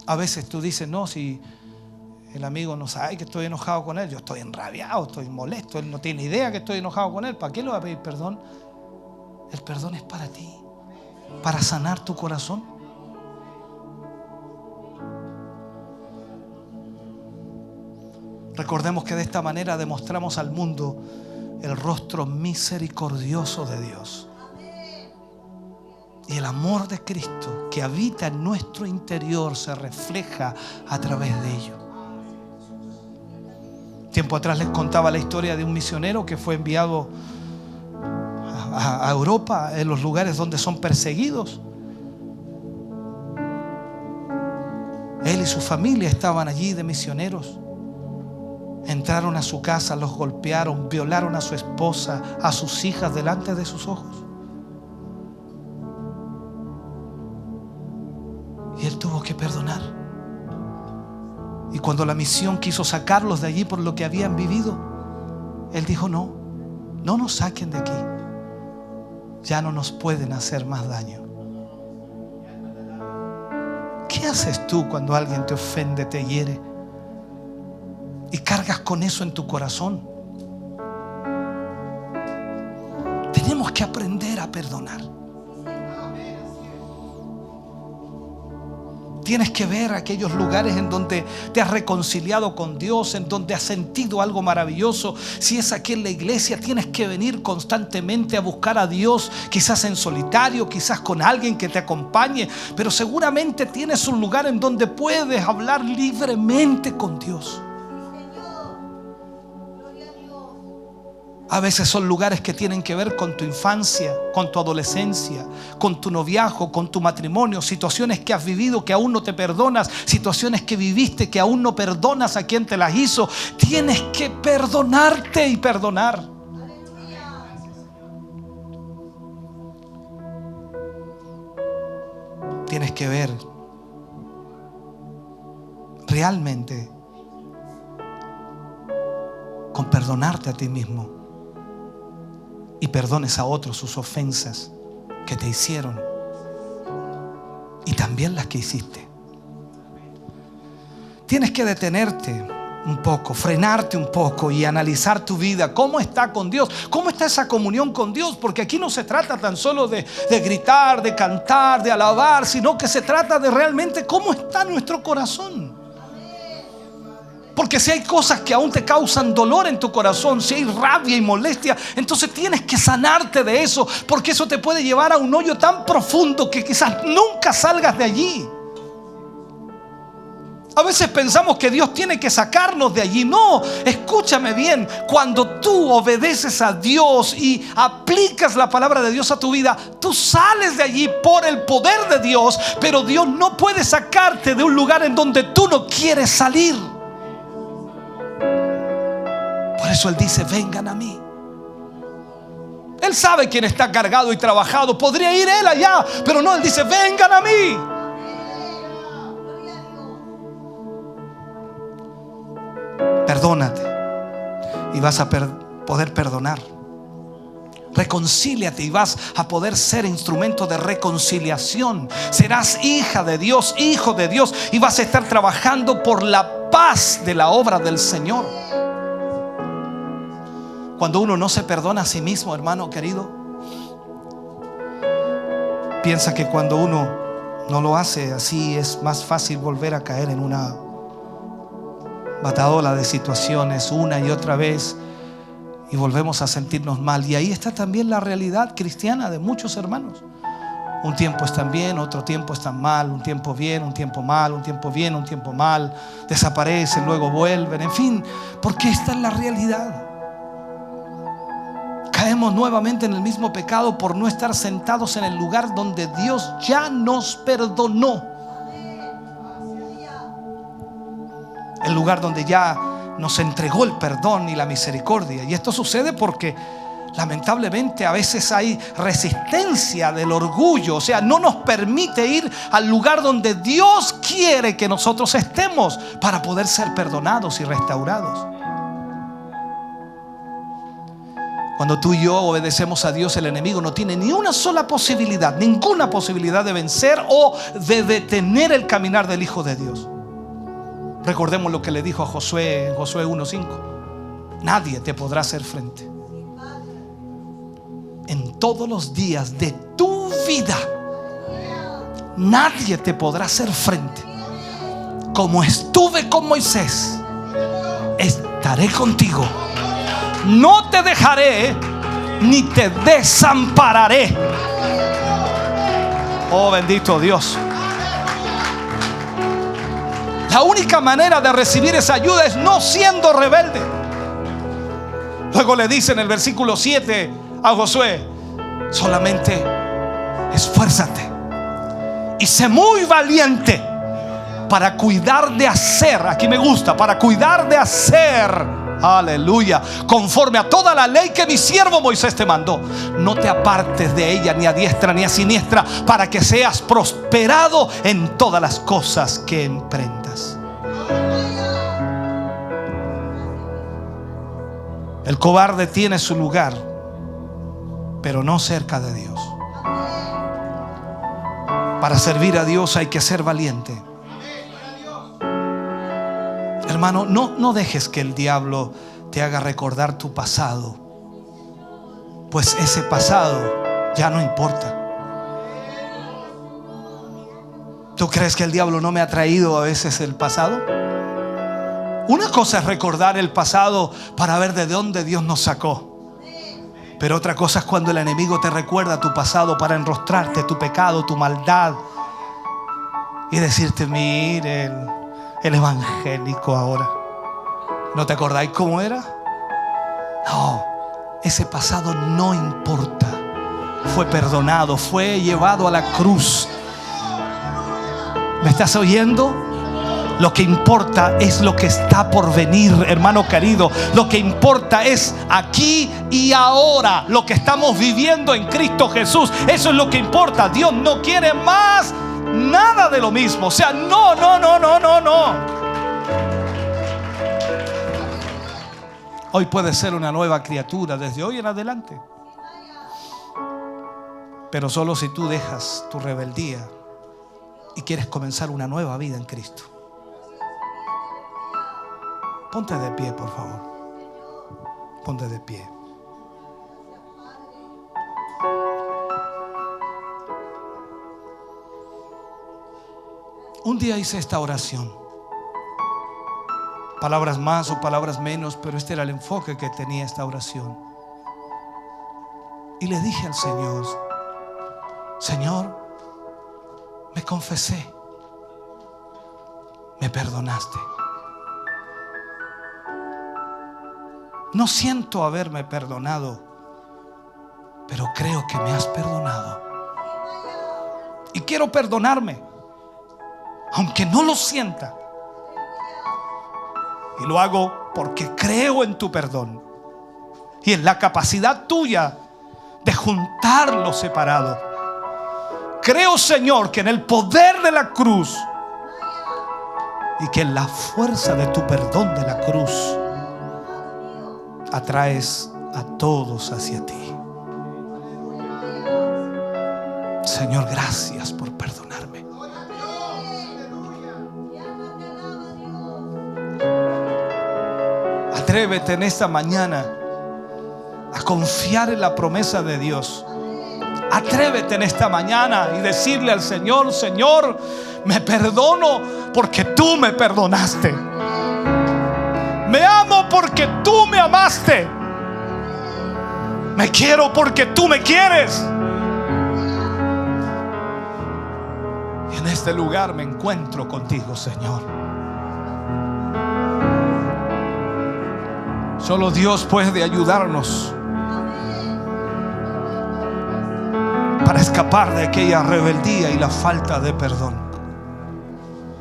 A veces tú dices: no, si el amigo no sabe que estoy enojado con él, yo estoy enrabiado, estoy molesto, él no tiene idea que estoy enojado con él, ¿para qué le va a pedir perdón? El perdón es para ti, para sanar tu corazón. Recordemos que de esta manera demostramos al mundo el rostro misericordioso de Dios y el amor de Cristo que habita en nuestro interior se refleja a través de ello. Tiempo atrás les contaba la historia de un misionero que fue enviado a Europa, en los lugares donde son perseguidos. Él y su familia estaban allí de misioneros. Entraron a su casa, los golpearon, violaron a su esposa, a sus hijas delante de sus ojos. Y él tuvo que perdonar. Y cuando la misión quiso sacarlos de allí por lo que habían vivido, él dijo: no nos saquen de aquí. Ya no nos pueden hacer más daño. ¿Qué haces tú cuando alguien te ofende, te hiere y cargas con eso en tu corazón? Tenemos que aprender a perdonar. Tienes que ver aquellos lugares en donde te has reconciliado con Dios, en donde has sentido algo maravilloso. Si es aquí en la iglesia, tienes que venir constantemente a buscar a Dios, quizás en solitario, quizás con alguien que te acompañe, pero seguramente tienes un lugar en donde puedes hablar libremente con Dios. A veces son lugares que tienen que ver con tu infancia, con tu adolescencia, con tu noviazgo, con tu matrimonio, situaciones que has vivido que aún no te perdonas, situaciones que viviste que aún no perdonas a quien te las hizo. Tienes que perdonarte y perdonar. Tienes que ver realmente con perdonarte a ti mismo. Y perdones a otros sus ofensas que te hicieron y también las que hiciste. Tienes que detenerte un poco, frenarte un poco y analizar tu vida. ¿Cómo está con Dios? ¿Cómo está esa comunión con Dios? Porque aquí no se trata tan solo de gritar, de cantar, de alabar, sino que se trata de realmente cómo está nuestro corazón. Porque si hay cosas que aún te causan dolor en tu corazón, si hay rabia y molestia, entonces tienes que sanarte de eso, porque eso te puede llevar a un hoyo tan profundo que quizás nunca salgas de allí. A veces pensamos que Dios tiene que sacarnos de allí. No, escúchame bien. Cuando tú obedeces a Dios y aplicas la palabra de Dios a tu vida, tú sales de allí por el poder de Dios. Pero Dios no puede sacarte de un lugar en donde tú no quieres salir. Por eso Él dice: vengan a mí. Él sabe quién está cargado y trabajado. Podría ir Él allá, pero no, Él dice: vengan a mí. Perdónate y vas a poder perdonar. Reconcíliate y vas a poder ser instrumento de reconciliación. Serás hija de Dios, hijo de Dios, y vas a estar trabajando por la paz de la obra del Señor. Cuando uno no se perdona a sí mismo, hermano querido, piensa que cuando uno no lo hace así es más fácil volver a caer en una batahola de situaciones una y otra vez, y volvemos a sentirnos mal. Y ahí está también la realidad cristiana de muchos hermanos. Un tiempo están bien, otro tiempo están mal, un tiempo bien, un tiempo mal, un tiempo bien, un tiempo mal, desaparecen, luego vuelven, en fin, porque esta es la realidad. Caemos nuevamente en el mismo pecado por no estar sentados en el lugar donde Dios ya nos perdonó. El lugar donde ya nos entregó el perdón y la misericordia. Y esto sucede porque lamentablemente a veces hay resistencia del orgullo. O sea, no nos permite ir al lugar donde Dios quiere que nosotros estemos para poder ser perdonados y restaurados. Cuando tú y yo obedecemos a Dios, el enemigo no tiene ni una sola posibilidad, ninguna posibilidad de vencer o de detener el caminar del Hijo de Dios. Recordemos lo que le dijo a Josué en Josué 1:5: nadie te podrá hacer frente en todos los días de tu vida. Nadie te podrá hacer frente. Como estuve con Moisés, estaré contigo. no te dejaré ni te desampararé. Oh, bendito Dios. La única manera de recibir esa ayuda es no siendo rebelde. Luego le dice en el versículo 7 a Josué: solamente esfuérzate y sé muy valiente para cuidar de hacer, aquí me gusta, para cuidar de hacer, aleluya, conforme a toda la ley que mi siervo Moisés te mandó. No te apartes de ella ni a diestra ni a siniestra, para que seas prosperado en todas las cosas que emprendas. El cobarde tiene su lugar, pero no cerca de Dios. Para servir a Dios hay que ser valiente. Hermano, no dejes que el diablo te haga recordar tu pasado, pues ese pasado ya no importa. ¿Tú crees que el diablo no me ha traído a veces el pasado? Una cosa es recordar el pasado para ver de dónde Dios nos sacó, pero otra cosa es cuando el enemigo te recuerda tu pasado para enrostrarte tu pecado, tu maldad, y decirte: mire, el evangélico ahora. ¿No te acordáis cómo era? No, ese pasado no importa. Fue perdonado, fue llevado a la cruz. ¿Me estás oyendo? Lo que importa es lo que está por venir, hermano querido. Lo que importa es aquí y ahora, lo que estamos viviendo en Cristo Jesús. Eso es lo que importa. Dios no quiere más nada de lo mismo. O sea, no. Hoy puedes ser una nueva criatura desde hoy en adelante, pero solo si tú dejas tu rebeldía y quieres comenzar una nueva vida en Cristo. Ponte de pie, por favor. Ponte de pie. Un día hice esta oración. Palabras más o palabras menos, pero este era el enfoque que tenía esta oración. Y le dije al Señor: Señor, me confesé, me perdonaste. No siento haberme perdonado, pero creo que me has perdonado. Y quiero perdonarme, aunque no lo sienta. Y lo hago porque creo en tu perdón y en la capacidad tuya de juntar lo separado. Creo, Señor, que en el poder de la cruz y que en la fuerza de tu perdón de la cruz atraes a todos hacia ti. Señor, gracias por perdonarme. Atrévete en esta mañana a confiar en la promesa de Dios. Atrévete en esta mañana y decirle al Señor: Señor, me perdono porque tú me perdonaste. Me amo porque tú me amaste. Me quiero porque tú me quieres. Y en este lugar me encuentro contigo, Señor. Solo Dios puede ayudarnos para escapar de aquella rebeldía y la falta de perdón.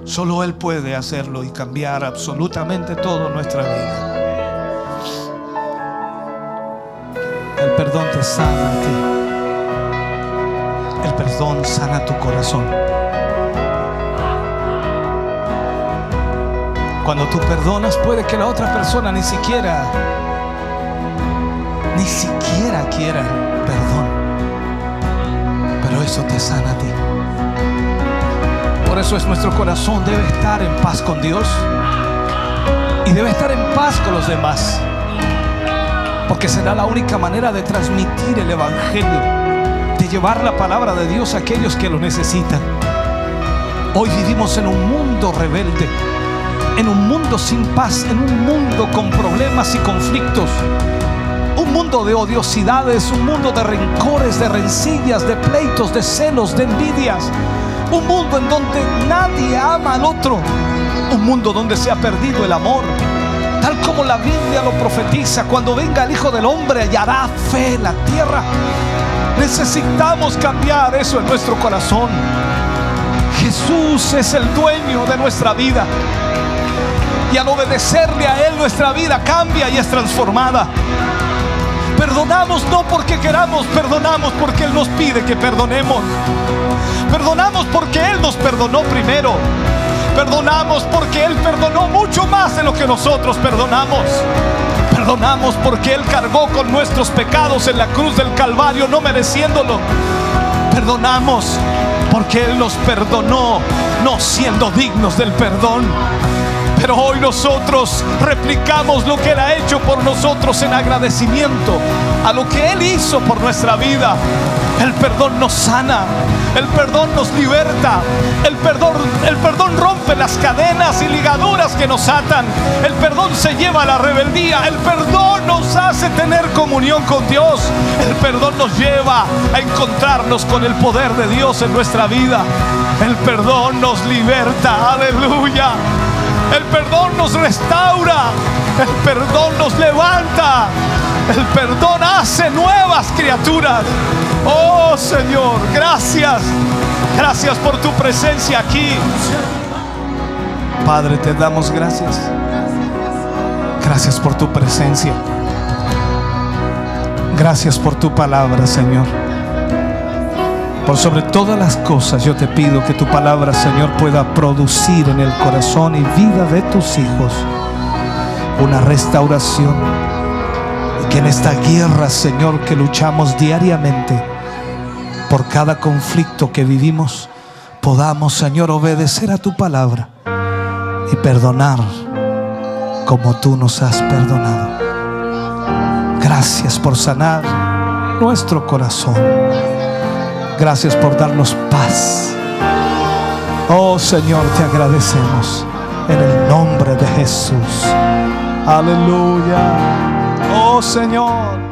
Solo Él puede hacerlo y cambiar absolutamente toda nuestra vida. El perdón te sana a ti. El perdón sana tu corazón. Cuando tú perdonas, puede que la otra persona ni siquiera quiera perdón, pero eso te sana a ti. Por eso nuestro corazón debe estar en paz con Dios y debe estar en paz con los demás, porque será la única manera de transmitir el evangelio, de llevar la palabra de Dios a aquellos que lo necesitan. Hoy vivimos en un mundo rebelde, en un mundo sin paz, en un mundo con problemas y conflictos. Un mundo de odiosidades, un mundo de rencores, de rencillas, de pleitos, de celos, de envidias. Un mundo en donde nadie ama al otro. Un mundo donde se ha perdido el amor. Tal como la Biblia lo profetiza, cuando venga el Hijo del Hombre hallará fe en la tierra. Necesitamos cambiar eso en nuestro corazón. Jesús es el dueño de nuestra vida, y al obedecerle a Él, nuestra vida cambia y es transformada. Perdonamos no porque queramos, perdonamos porque Él nos pide que perdonemos. Perdonamos porque Él nos perdonó primero. Perdonamos porque Él perdonó mucho más de lo que nosotros perdonamos. Perdonamos porque Él cargó con nuestros pecados en la cruz del Calvario, no mereciéndolo. Perdonamos porque Él nos perdonó, no siendo dignos del perdón. Pero hoy nosotros replicamos lo que Él ha hecho por nosotros en agradecimiento a lo que Él hizo por nuestra vida. El perdón nos sana, el perdón nos liberta, el perdón rompe las cadenas y ligaduras que nos atan. El perdón se lleva a la rebeldía, el perdón nos hace tener comunión con Dios. El perdón nos lleva a encontrarnos con el poder de Dios en nuestra vida. El perdón nos liberta, aleluya. El perdón nos restaura, el perdón nos levanta, el perdón hace nuevas criaturas. Oh Señor, gracias, gracias por tu presencia aquí. Padre, te damos gracias. Gracias por tu presencia. Gracias por tu palabra, Señor. Por sobre todas las cosas yo te pido que tu palabra, Señor, pueda producir en el corazón y vida de tus hijos una restauración. Y que en esta guerra, Señor, que luchamos diariamente por cada conflicto que vivimos, podamos, Señor, obedecer a tu palabra y perdonar como tú nos has perdonado. Gracias por sanar nuestro corazón. Gracias por darnos paz. Oh Señor, te agradecemos en el nombre de Jesús. Aleluya. Oh Señor.